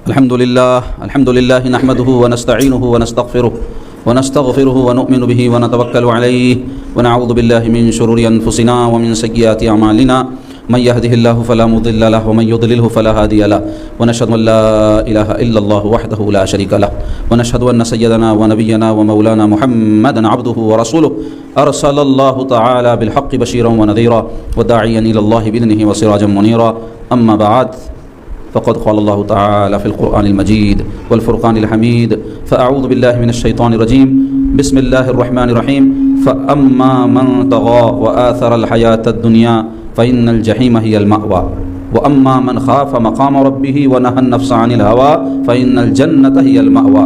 الحمد لله نحمده ونستعينه ونستغفره ونؤمن به ونتوكل عليه ونعوذ بالله من شرور أنفسنا ومن سيئات أعمالنا من يهده الله فلا مضل له ومن يضلله فلا هادي له ونشهد أن لا إله إلا الله وحده لا شريك له ونشهد أن سيدنا ونبينا ومولانا محمدا عبده ورسوله أرسل الله تعالى بالحق بشيرا ونذيرا وداعيا إلى الله بإذنه وسراجا منيرا أما بعد فقد قال الله تعالى في القرآن المجيد والفرقان الحميد فأعوذ بالله من الشيطان الرجيم بسم الله الرحمن الرحيم فأما من طغى وآثر الحياة الدنيا فإن الجحيم هي المأوى وأما من خاف مقام ربه ونهى النفس عن الهوى فإن الجنة هي المأوى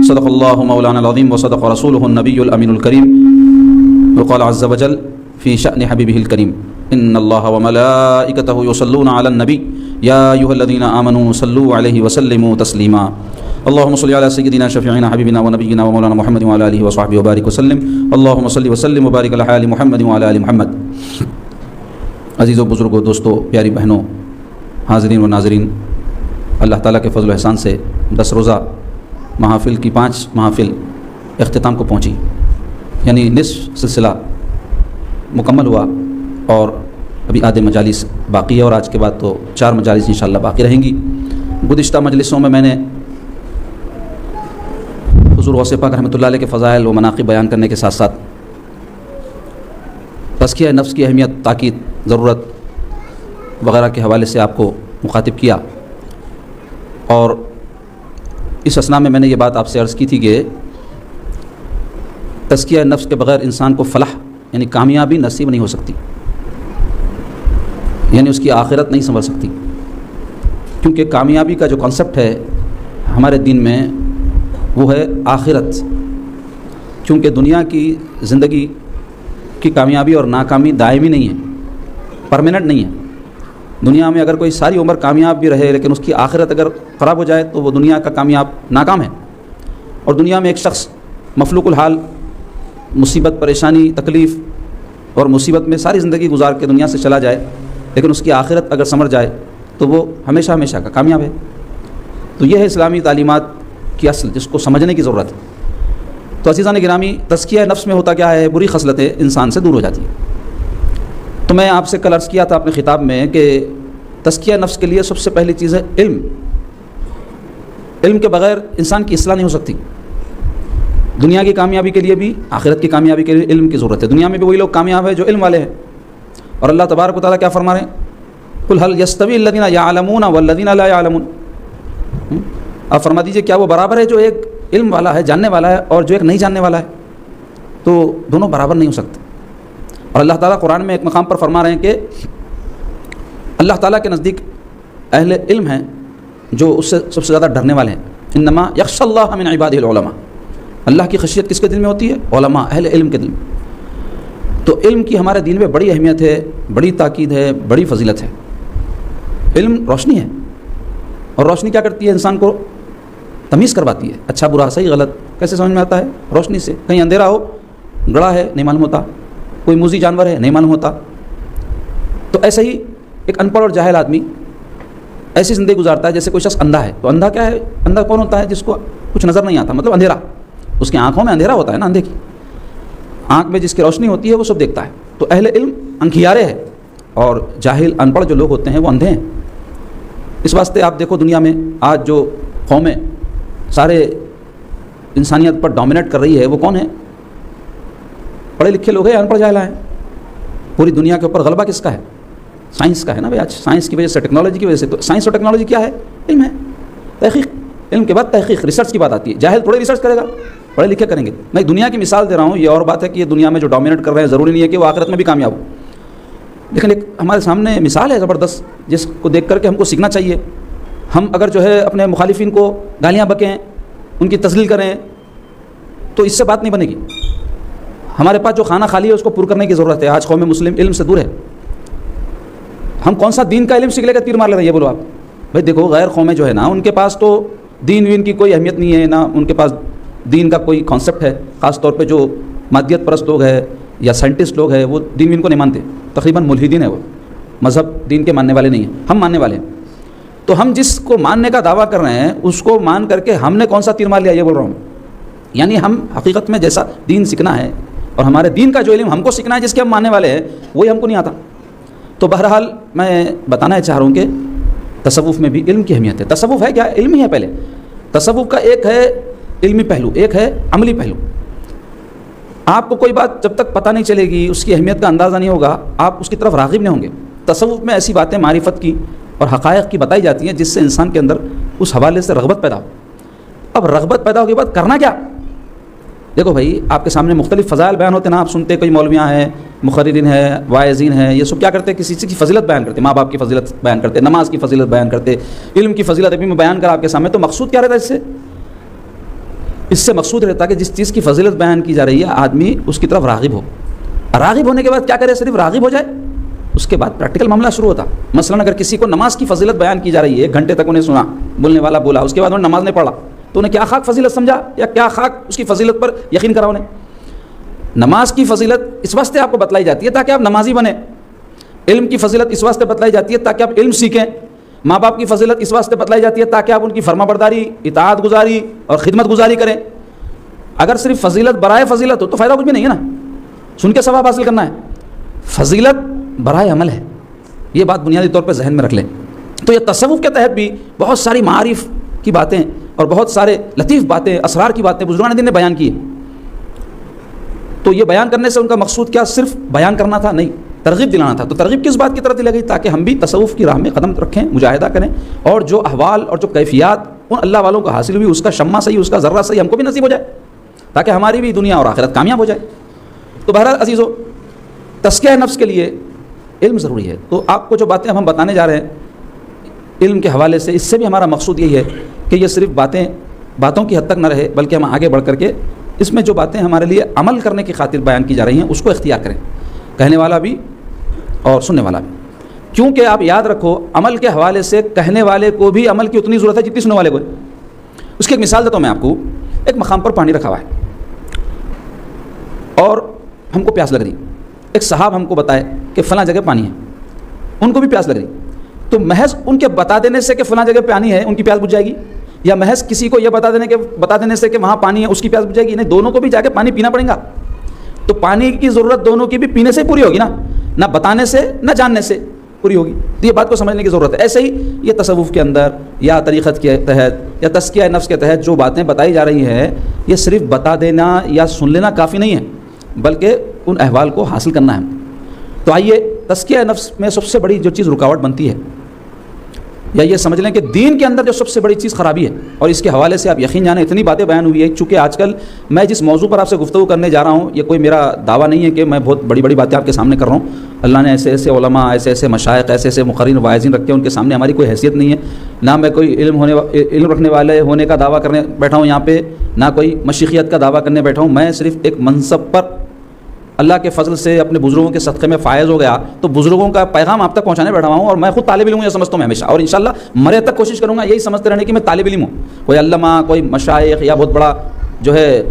صدق الله مولانا العظيم وصدق رسوله النبي الأمين الكريم وقال عز وجل في شأن حبيبه الكريم إن الله وملائكته يصلون على النبي يا أيها الذين آمنوا صلوا عليه وسلموا تسليما اللهم صل على سيدنا شفيعنا حبيبنا ونبينا ومولانا محمد وعلى آله وصحبه وبارك وسلم اللهم صل وسلم وبارك على آل محمد وعلى آل محمد. عزیزوں بزرگوں دوستوں پیاری بہنوں حاضرین و ناظرین، اللہ تعالیٰ کے فضل و احسان سے 10 روزہ محافل کی 5 محافل اختتام کو پہنچی، یعنی نصف سلسلہ مکمل ہوا اور ابھی آدھے مجالس باقی ہے اور آج کے بعد تو 4 مجالس انشاءاللہ باقی رہیں گی. گزشتہ مجلسوں میں نے حضور غوث پاک رحمۃ اللہ علیہ کے فضائل و مناقب بیان کرنے کے ساتھ ساتھ تزکیہ نفس کی اہمیت، تاکید، ضرورت وغیرہ کے حوالے سے آپ کو مخاطب کیا، اور اس اثناء میں نے یہ بات آپ سے عرض کی تھی کہ تزکیہ نفس کے بغیر انسان کو فلاح یعنی کامیابی نصیب نہیں ہو سکتی، یعنی اس کی آخرت نہیں سنور سکتی، کیونکہ کامیابی کا جو کانسیپٹ ہے ہمارے دین میں وہ ہے آخرت. کیونکہ دنیا کی زندگی کی کامیابی اور ناکامی دائمی نہیں ہے، پرماننٹ نہیں ہے. دنیا میں اگر کوئی ساری عمر کامیاب بھی رہے لیکن اس کی آخرت اگر خراب ہو جائے تو وہ دنیا کا کامیاب ناکام ہے. اور دنیا میں ایک شخص مفلوق الحال مصیبت، پریشانی، تکلیف اور مصیبت میں ساری زندگی گزار کے دنیا سے چلا جائے لیکن اس کی آخرت اگر سنور جائے تو وہ ہمیشہ ہمیشہ کا کامیاب ہے. تو یہ ہے اسلامی تعلیمات کی اصل، جس کو سمجھنے کی ضرورت ہے. تو عزیزان گرامی، تزکیہ نفس میں ہوتا کیا ہے؟ بری خصلتیں انسان سے دور ہو جاتی ہیں. تو میں آپ سے کل عرض کیا تھا اپنے خطاب میں کہ تزکیہ نفس کے لیے سب سے پہلی چیز ہے علم. علم کے بغیر انسان کی اصلاح نہیں ہو سکتی. دنیا کی کامیابی کے لیے بھی، آخرت کی کامیابی کے لیے علم کی ضرورت ہے. دنیا میں بھی وہی لوگ کامیاب ہیں جو علم والے ہیں. اور اللہ تبارک و تعالیٰ کیا فرما رہے ہیں؟ قل هل يستوي الذين يعلمون والذين لا يعلمون. آپ فرما دیجئے کیا وہ برابر ہے جو ایک علم والا ہے، جاننے والا ہے، اور جو ایک نہیں جاننے والا ہے؟ تو دونوں برابر نہیں ہو سکتے. اور اللہ تعالیٰ قرآن میں ایک مقام پر فرما رہے ہیں کہ اللہ تعالیٰ کے نزدیک اہل علم ہیں جو اس سے سب سے زیادہ ڈرنے والے ہیں. انما یخشى اللہ من عباده العلماء. اللہ کی خشیت کس کے دل میں ہوتی ہے؟ علماء، اہل علم کے دل میں. تو علم کی ہمارے دین میں بڑی اہمیت ہے، بڑی تاکید ہے، بڑی فضیلت ہے. علم روشنی ہے، اور روشنی کیا کرتی ہے؟ انسان کو تمیز کرواتی ہے، اچھا برا، صحیح غلط کیسے سمجھ میں آتا ہے؟ روشنی سے. کہیں اندھیرا ہو، گڑھا ہے نہیں معلوم ہوتا، کوئی موذی جانور ہے نہیں معلوم ہوتا. تو ایسے ہی ایک ان پڑھ اور جاہل آدمی ایسی زندگی گزارتا ہے جیسے کوئی شخص اندھا ہے. تو اندھا کیا ہے؟ اندھا کون ہوتا ہے؟ جس کو کچھ نظر نہیں آتا، مطلب اندھیرا. اس کی آنکھوں میں اندھیرا ہوتا ہے نا، اندھے کی آنکھ میں جس کی روشنی ہوتی ہے وہ سب دیکھتا ہے. تو اہل علم انکھیارے ہیں اور جاہل ان پڑھ جو لوگ ہوتے ہیں وہ اندھے ہیں. اس واسطے آپ دیکھو دنیا میں آج جو قومیں سارے انسانیت پر ڈومینیٹ کر رہی ہے وہ کون ہے؟ پڑھے لکھے لوگ ہیں، ان پڑھ جاہل ہیں. پوری دنیا کے اوپر غلبہ کس کا ہے؟ سائنس کا ہے نا بھائی. آج سائنس کی وجہ سے، ٹیکنالوجی کی وجہ سے. تو سائنس اور ٹیکنالوجی کیا ہے؟ علم ہے، تحقیق. علم کے بعد تحقیق، ریسرچ کی بات آتی ہے. جاہل تھوڑے ریسرچ کرے گا، پڑھے لکھے کریں گے. میں دنیا کی مثال دے رہا ہوں. یہ اور بات ہے کہ یہ دنیا میں جو ڈومینیٹ کر رہے ہیں ضروری نہیں ہے کہ وہ آخرت میں بھی کامیاب ہو، لیکن ایک ہمارے سامنے مثال ہے زبردست جس کو دیکھ کر کے ہم کو سیکھنا چاہیے. ہم اگر جو ہے اپنے مخالفین کو گالیاں بکیں، ان کی تذلیل کریں، تو اس سے بات نہیں بنے گی. ہمارے پاس جو خانہ خالی ہے اس کو پر کرنے کی ضرورت ہے. آج قوم مسلم علم سے دور ہے. ہم کون سا دین کا علم سیکھ لے کر تیر مار لیتے ہیں؟ یہ بولو آپ. بھائی دیکھو غیر قومیں جو ہے نا، ان کے پاس تو دین وین کی کوئی اہمیت نہیں ہے، نہ ان کے پاس دین کا کوئی کانسیپٹ ہے. خاص طور پہ جو مادیت پرست لوگ ہیں یا سائنٹسٹ لوگ ہیں وہ دین وین کو نہیں مانتے. تقریباً ملحدین ہیں، وہ مذہب دین کے ماننے والے نہیں ہیں. ہم ماننے والے ہیں. تو ہم جس کو ماننے کا دعویٰ کر رہے ہیں اس کو مان کر کے ہم نے کون سا تیر مار لیا، یہ بول رہا ہوں. یعنی ہم حقیقت میں جیسا دین سیکھنا ہے اور ہمارے دین کا جو علم ہم کو سیکھنا ہے، جس کے ہم ماننے والے ہیں، وہی ہم کو نہیں آتا. تو بہرحال میں بتانا چاہ رہا ہوں کہ تصوف میں بھی علم کی اہمیت ہے. تصوف ہے کیا؟ علم ہی ہے. پہلے تصوف کا ایک ہے علمی پہلو، ایک ہے عملی پہلو. آپ کو کوئی بات جب تک پتہ نہیں چلے گی، اس کی اہمیت کا اندازہ نہیں ہوگا، آپ اس کی طرف راغب نہیں ہوں گے. تصوف میں ایسی باتیں معرفت کی اور حقائق کی بتائی جاتی ہیں جس سے انسان کے اندر اس حوالے سے رغبت پیدا ہو. اب رغبت پیدا ہونے کے بعد کرنا کیا؟ دیکھو بھائی، آپ کے سامنے مختلف فضائل بیان ہوتے ہیں نا. آپ سنتے کوئی مولویاں ہیں، مقررین ہیں، واعظین ہیں، یہ سب کیا کرتے ہیں؟ کسی چیز کی فضیلت بیان کرتے، ماں باپ کی فضیلت بیان کرتے، نماز کی فضیلت بیان کرتے، علم کی فضیلت ابھی میں بیان کرا آپ کے سامنے. تو مقصود کیا رہتا ہے اس سے مقصود رہتا ہے کہ جس چیز کی فضیلت بیان کی جا رہی ہے آدمی اس کی طرف راغب ہو. راغب ہونے کے بعد کیا کرے؟ صرف راغب ہو جائے، اس کے بعد پریکٹیکل معاملہ شروع ہوتا. مثلا اگر کسی کو نماز کی فضیلت بیان کی جا رہی ہے، 1 گھنٹے تک انہیں سنا، بولنے والا بولا، اس کے بعد انہوں نے نماز نہیں پڑھا، تو انہیں کیا خاک فضیلت سمجھا یا کیا خاک اس کی فضیلت پر یقین کرا انہیں؟ نماز کی فضیلت اس واسطے آپ کو بتلائی جاتی ہے تاکہ آپ نمازی بنیں. علم کی فضیلت اس واسطے بتلائی جاتی ہے تاکہ آپ علم سیکھیں. ماں باپ کی فضیلت اس واسطے بتلائی جاتی ہے تاکہ آپ ان کی فرما برداری، اطاعت گزاری اور خدمت گزاری کریں. اگر صرف فضیلت برائے فضیلت ہو تو فائدہ کچھ بھی نہیں ہے نا، سن کے ثواب حاصل کرنا ہے. فضیلت برائے عمل ہے، یہ بات بنیادی طور پہ ذہن میں رکھ لیں. تو یہ تصوف کے تحت بھی بہت ساری معارف کی باتیں اور بہت سارے لطیف باتیں، اسرار کی باتیں بزرگان دین نے بیان کی. تو یہ بیان کرنے سے ان کا مقصود کیا صرف بیان کرنا تھا؟ نہیں، ترغیب دلانا تھا. تو ترغیب کس بات کی طرف دلائی گئی؟ تاکہ ہم بھی تصوف کی راہ میں قدم رکھیں، مجاہدہ کریں، اور جو احوال اور جو کیفیات ان اللہ والوں کو حاصل ہوئی، اس کا شمع صحیح، اس کا ذرہ صحیح ہم کو بھی نصیب ہو جائے، تاکہ ہماری بھی دنیا اور آخرت کامیاب ہو جائے. تو بہرحال عزیزو، تزکیہ نفس کے لیے علم ضروری ہے. تو آپ کو جو باتیں ہم بتانے جا رہے ہیں علم کے حوالے سے، اس سے بھی ہمارا مقصود یہی ہے کہ یہ صرف باتوں کی حد تک نہ رہے، بلکہ ہم آگے بڑھ کر کے اس میں جو باتیں ہمارے لیے عمل کرنے کی خاطر بیان کی جا رہی ہیں اس کو اختیار کریں، کہنے والا بھی اور سننے والا بھی. کیونکہ آپ یاد رکھو، عمل کے حوالے سے کہنے والے کو بھی عمل کی اتنی ضرورت ہے جتنی سننے والے کو ہے. اس کی ایک مثال دیتا ہوں میں آپ کو. ایک مقام پر پانی رکھا ہوا ہے اور ہم کو پیاس لگ رہی. ایک صاحب ہم کو بتائے کہ فلاں جگہ پانی ہے، ان کو بھی پیاس لگ رہی. تو محض ان کے بتا دینے سے کہ فلاں جگہ پانی ہے ان کی پیاس بجھ جائے گی، یا محض کسی کو یہ بتا دینے سے کہ وہاں پانی ہے اس کی پیاس بجھ جائے گی؟ نہیں، دونوں کو بھی جا کے پانی پینا پڑے گا. تو پانی کی ضرورت دونوں کی بھی پینے سے پوری ہوگی نا، نہ بتانے سے نہ جاننے سے پوری ہوگی. تو یہ بات کو سمجھنے کی ضرورت ہے. ایسے ہی یہ تصوف کے اندر یا طریقت کے تحت یا تزکیہ نفس کے تحت جو باتیں بتائی جا رہی ہیں، یہ صرف بتا دینا یا سن لینا کافی نہیں ہے، بلکہ ان احوال کو حاصل کرنا ہے. تو آئیے، تزکیہ نفس میں سب سے بڑی جو چیز رکاوٹ بنتی ہے، یا یہ سمجھ لیں کہ دین کے اندر جو سب سے بڑی چیز خرابی ہے، اور اس کے حوالے سے آپ یقین جانیں اتنی باتیں بیان ہوئی ہے. چونکہ آج کل میں جس موضوع پر آپ سے گفتگو کرنے جا رہا ہوں، یہ کوئی میرا دعویٰ نہیں ہے کہ میں بہت بڑی باتیں آپ کے سامنے کر رہا ہوں. اللہ نے ایسے ایسے علماء، ایسے ایسے مشائخ، ایسے ایسے مقررین واعظین رکھے، ان کے سامنے ہماری کوئی حیثیت نہیں ہے. نہ میں کوئی علم رکھنے والے ہونے کا دعویٰ کرنے بیٹھا ہوں یہاں پہ، نہ کوئی مشیخیت کا دعویٰ کرنے بیٹھا ہوں. میں صرف ایک منصب پر اللہ کے فضل سے اپنے بزرگوں کے صدقے میں فائز ہو گیا، تو بزرگوں کا پیغام آپ تک پہنچانے بیٹھا ہوا ہوں. اور میں خود طالب علم ہوں، یہ سمجھتا ہوں میں ہمیشہ، اور انشاءاللہ مرے تک کوشش کروں گا یہی سمجھتے رہنے کی میں طالب علم ہوں. کوئی علامہ، کوئی مشائخ یا بہت بڑا جو ہے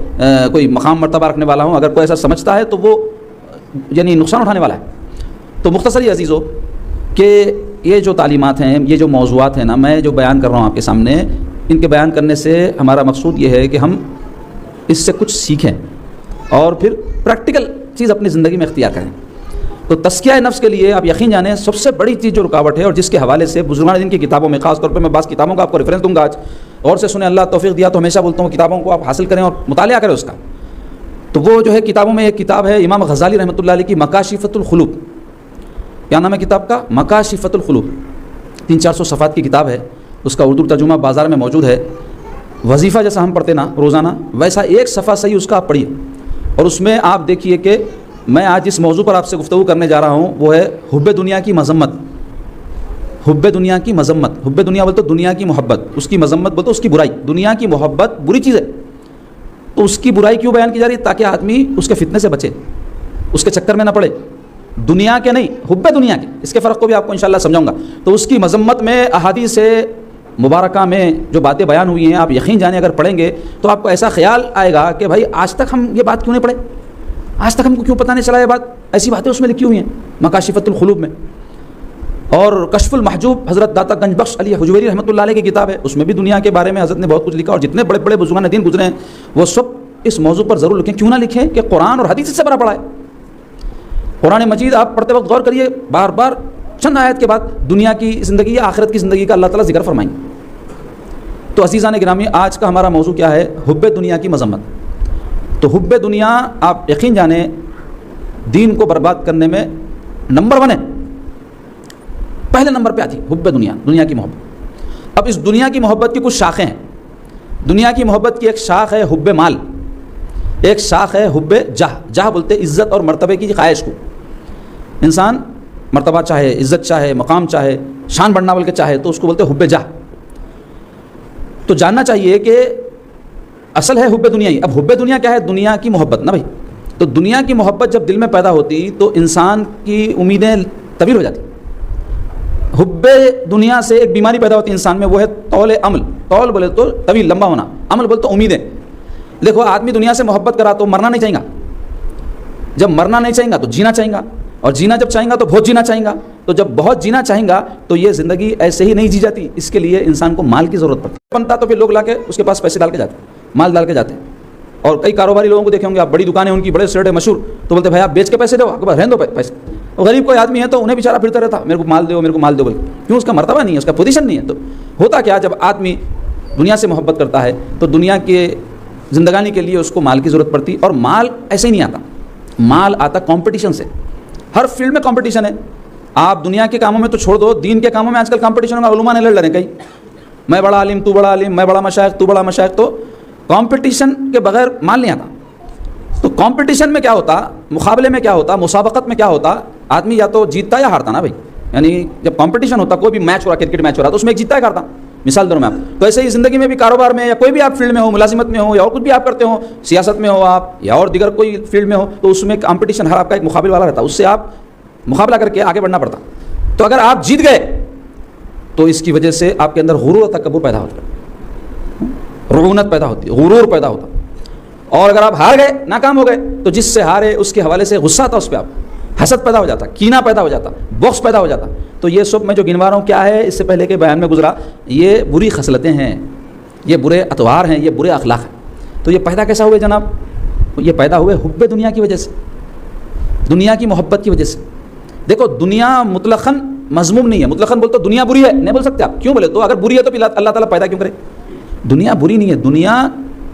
کوئی مقام مرتبہ رکھنے والا ہوں، اگر کوئی ایسا سمجھتا ہے تو وہ یعنی نقصان اٹھانے والا ہے. تو مختصری عزیزو کہ یہ جو تعلیمات ہیں، یہ جو موضوعات ہیں نا، میں جو بیان کر رہا ہوں آپ کے سامنے، ان کے بیان کرنے سے ہمارا مقصود یہ ہے کہ ہم اس سے کچھ سیکھیں اور پھر پریکٹیکل چیز اپنی زندگی میں اختیار کریں. تو تزکیہ نفس کے لیے آپ یقین جانیں سب سے بڑی چیز جو رکاوٹ ہے، اور جس کے حوالے سے بزرگان دین کی کتابوں میں، خاص طور پہ میں بعض کتابوں کا آپ کو ریفرنس دوں گا آج، اور سے سنیں، اللہ توفیق دیا تو ہمیشہ بولتا ہوں کتابوں کو آپ حاصل کریں اور مطالعہ کریں اس کا. تو وہ جو ہے کتابوں میں ایک کتاب ہے امام غزالی رحمۃ اللہ علیہ کی، مکاشفۃ القلوب. کیا نام ہے کتاب کا؟ مکاشفۃ القلوب. 300-400 صفحات کی کتاب ہے. اس کا اردو ترجمہ بازار میں موجود ہے. وظیفہ جیسا ہم پڑھتے نا روزانہ، ویسا ایک صفحہ صحیح اس کا آپ پڑھیے، اور اس میں آپ دیکھیے کہ میں آج جس موضوع پر آپ سے گفتگو کرنے جا رہا ہوں وہ ہے حب دنیا کی مذمت. حب دنیا کی مذمت. حب دنیا بولتے دنیا کی محبت، اس کی مذمت بولتے اس کی برائی. دنیا کی محبت بری چیز ہے، تو اس کی برائی کیوں بیان کی جا رہی ہے؟ تاکہ آدمی اس کے فتنے سے بچے، اس کے چکر میں نہ پڑے. دنیا کے نہیں، حب دنیا کے. اس کے فرق کو بھی آپ کو انشاءاللہ سمجھاؤں گا. تو اس کی مذمت میں احادیث مبارکہ میں جو باتیں بیان ہوئی ہیں، آپ یقین جانیں اگر پڑھیں گے تو آپ کو ایسا خیال آئے گا کہ بھائی آج تک ہم یہ بات کیوں نہیں پڑھے، آج تک ہم کو کیوں پتہ نہیں چلا یہ بات. ایسی باتیں اس میں لکھی ہوئی ہیں مکاشفۃ القلوب میں. اور کشف المحجوب حضرت داتا گنج بخش علی حجویری رحمۃ اللہ علیہ کی کتاب ہے، اس میں بھی دنیا کے بارے میں حضرت نے بہت کچھ لکھا، اور جتنے بڑے بڑے بزرگان دین گزرے ہیں وہ سب اس موضوع پر ضرور لکھیں. کیوں نہ لکھیں کہ قرآن اور حدیث سے بڑا پڑا ہے. قرآن مجید آپ پڑھتے وقت غور کریے، بار بار چند آیت کے بعد دنیا کی زندگی یا آخرت کی زندگی کا اللہ تعالیٰ ذکر فرمائیں. تو عزیزان گرامی، آج کا ہمارا موضوع کیا ہے؟ حب دنیا کی مذمت. تو حب دنیا آپ یقین جانیں دین کو برباد کرنے میں نمبر 1 ہے، پہلے نمبر پہ آتی حب دنیا، دنیا کی محبت. اب اس دنیا کی محبت کی کچھ شاخیں ہیں. دنیا کی محبت کی ایک شاخ ہے حب مال، ایک شاخ ہے حب جاہ. جاہ بولتے عزت اور مرتبے کی خواہش کو. انسان مرتبہ چاہے، عزت چاہے، مقام چاہے، شان بڑھنا بول کے چاہے تو اس کو بولتے حب جاہ. تو جاننا چاہیے کہ اصل ہے حب دنیا ہی. اب حب دنیا کیا ہے؟ دنیا کی محبت نا بھائی. تو دنیا کی محبت جب دل میں پیدا ہوتی تو انسان کی امیدیں طویل ہو جاتی. حب دنیا سے ایک بیماری پیدا ہوتی ہے انسان میں، وہ ہے طول عمل. طول بولے تو طویل، لمبا ہونا، عمل بولے تو امیدیں. دیکھو آدمی دنیا سے محبت کرا تو مرنا نہیں چاہے گا. جب مرنا نہیں چاہے گا تو جینا چاہے گا، اور جینا جب چاہیں گا تو بہت جینا چاہیں گا. تو جب بہت جینا چاہیں گا تو یہ زندگی ایسے ہی نہیں جی جاتی. اس کے لیے انسان کو مال کی ضرورت پڑتی ہے. بنتا تو پھر لوگ لا کے اس کے پاس پیسے ڈال کے جاتے، مال ڈال کے جاتے ہیں. اور کئی کاروباری لوگوں کو دیکھیں گے آپ، بڑی دکانیں ان کی، بڑے سیٹ ہے مشہور، تو بولتے بھائی آپ بیچ کے پیسے دو، آپ کے پاس رہنے دو پیسے. اور غریب کوئی آدمی ہے تو انہیں بیچارہ پھرتا رہتا، میرے کو مال دو، میرے کو مال دو بول. کیوں؟ اس کا مرتبہ نہیں ہے، اس کا پوزیشن نہیں ہے. تو ہوتا کیا، جب آدمی دنیا سے محبت کرتا ہے تو دنیا کے زندگانی کے لیے اس کو مال کی ضرورت پڑتی. اور مال ایسے ہی نہیں آتا، مال آتا کمپٹیشن سے. ہر فیلڈ میں کمپٹیشن ہے. آپ دنیا کے کاموں میں تو چھوڑ دو، دین کے کاموں میں آج کل کمپٹیشن ہوگا. علماء نے لڑ رہے ہیں کہیں، میں بڑا عالم تو بڑا عالم، میں بڑا مشائخ تو بڑا مشائخ. تو کمپٹیشن کے بغیر مال نہیں آتا. تو کمپٹیشن میں کیا ہوتا، مقابلے میں کیا ہوتا، مسابقت میں کیا ہوتا، آدمی یا تو جیتتا یا ہارتا نا بھائی. یعنی جب کمپٹیشن ہوتا، کوئی بھی میچ ہو رہا، کرکٹ میچ ہو رہا تو اس میں ایک جیتتا ہے ہارتا. مثال دوں میں آپ. تو ایسے ہی زندگی میں بھی، کاروبار میں یا کوئی بھی آپ فیلڈ میں ہو، ملازمت میں ہو یا اور کچھ بھی آپ کرتے ہو، سیاست میں ہو آپ یا اور دیگر کوئی فیلڈ میں ہو، تو اس میں کمپٹیشن ہر آپ کا ایک مقابل والا رہتا، اس سے آپ مقابلہ کر کے آگے بڑھنا پڑتا. تو اگر آپ جیت گئے تو اس کی وجہ سے آپ کے اندر غرور و تکبر پیدا ہوتا ہے، رعونت پیدا ہوتی ہے، غرور پیدا ہوتا. اور اگر آپ ہار گئے، ناکام ہو گئے، تو جس سے ہارے اس کے حوالے سے غصہ تھا، اس پہ آپ حسد پیدا ہو جاتا، کینہ پیدا ہو جاتا، بغض پیدا ہو جاتا. تو یہ سب میں جو گنوا رہا ہوں کیا ہے، اس سے پہلے کے بیان میں گزرا، یہ بری خصلتیں ہیں، یہ برے اطوار ہیں، یہ برے اخلاق ہیں. تو یہ پیدا کیسا ہوئے جناب؟ یہ پیدا ہوئے حب دنیا کی وجہ سے، دنیا کی محبت کی وجہ سے. دیکھو دنیا مطلقاً مذموم نہیں ہے. مطلقاً بولتے دنیا بری ہے نہیں بول سکتے آپ. کیوں بولے تو اگر بری ہے تو اللہ تعالیٰ پیدا کیوں کرے؟ دنیا بری نہیں ہے، دنیا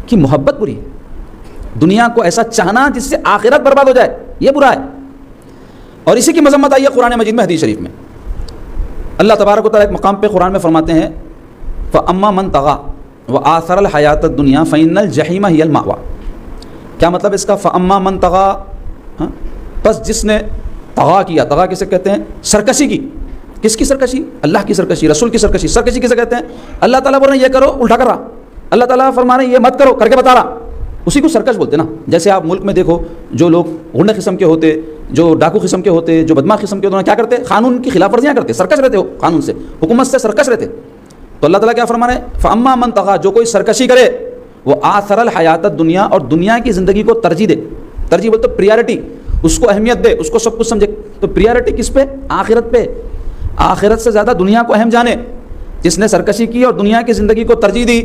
کی محبت بری ہے. دنیا کو ایسا چاہنا جس سے آخرت برباد ہو جائے، یہ برا ہے. اور اسی کی مذمت آئی ہے قرآن مجید میں، حدیث شریف میں. اللہ تبارک و تعالیٰ ایک مقام پہ قرآن میں فرماتے ہیں فَأَمَّا مَنْ طَغَىٰ وَآثَرَ الْحَيَاةَ الدُّنْيَا فَإِنَّ الْجَحِيمَ هِيَ الْمَأْوَىٰ. کیا مطلب اس کا؟ فَأَمَّا مَنْ طَغَىٰ، بس جس نے طغا کیا. طغا کسے کہتے ہیں؟ سرکشی کی. کس کی سرکشی؟ اللہ کی سرکشی، رسول کی سرکشی. سرکشی کسے کہتے ہیں؟ اللہ تعالیٰ بول رہے ہیں یہ کرو، الٹا کر رہا. اللہ تعالیٰ فرما رہے ہیں یہ مت کرو، کر کے بتا رہا. اسی کو سرکش بولتے نا. جیسے آپ ملک میں دیکھو، جو لوگ غنڈے قسم کے ہوتے، جو ڈاکو قسم کے ہوتے، جو بدماش قسم کے ہوتے، کیا کرتے؟ قانون کی خلاف ورزیاں کرتے، سرکش رہتے ہو، قانون سے، حکومت سے سرکش رہتے. تو اللہ تعالیٰ کیا فرما رہے ہیں؟ فَأَمَّا مَنْ طَغَىٰ، جو کوئی سرکشی کرے، وہ آثر الحیات الدنیا، اور دنیا کی زندگی کو ترجیح دے. ترجیح بولتے پریارٹی، اس کو اہمیت دے، اس کو سب کچھ سمجھے. تو پریارٹی کس پہ؟ آخرت پہ. آخرت سے زیادہ دنیا کو اہم جانے. جس نے سرکشی کی اور دنیا کی زندگی کو ترجیح دی،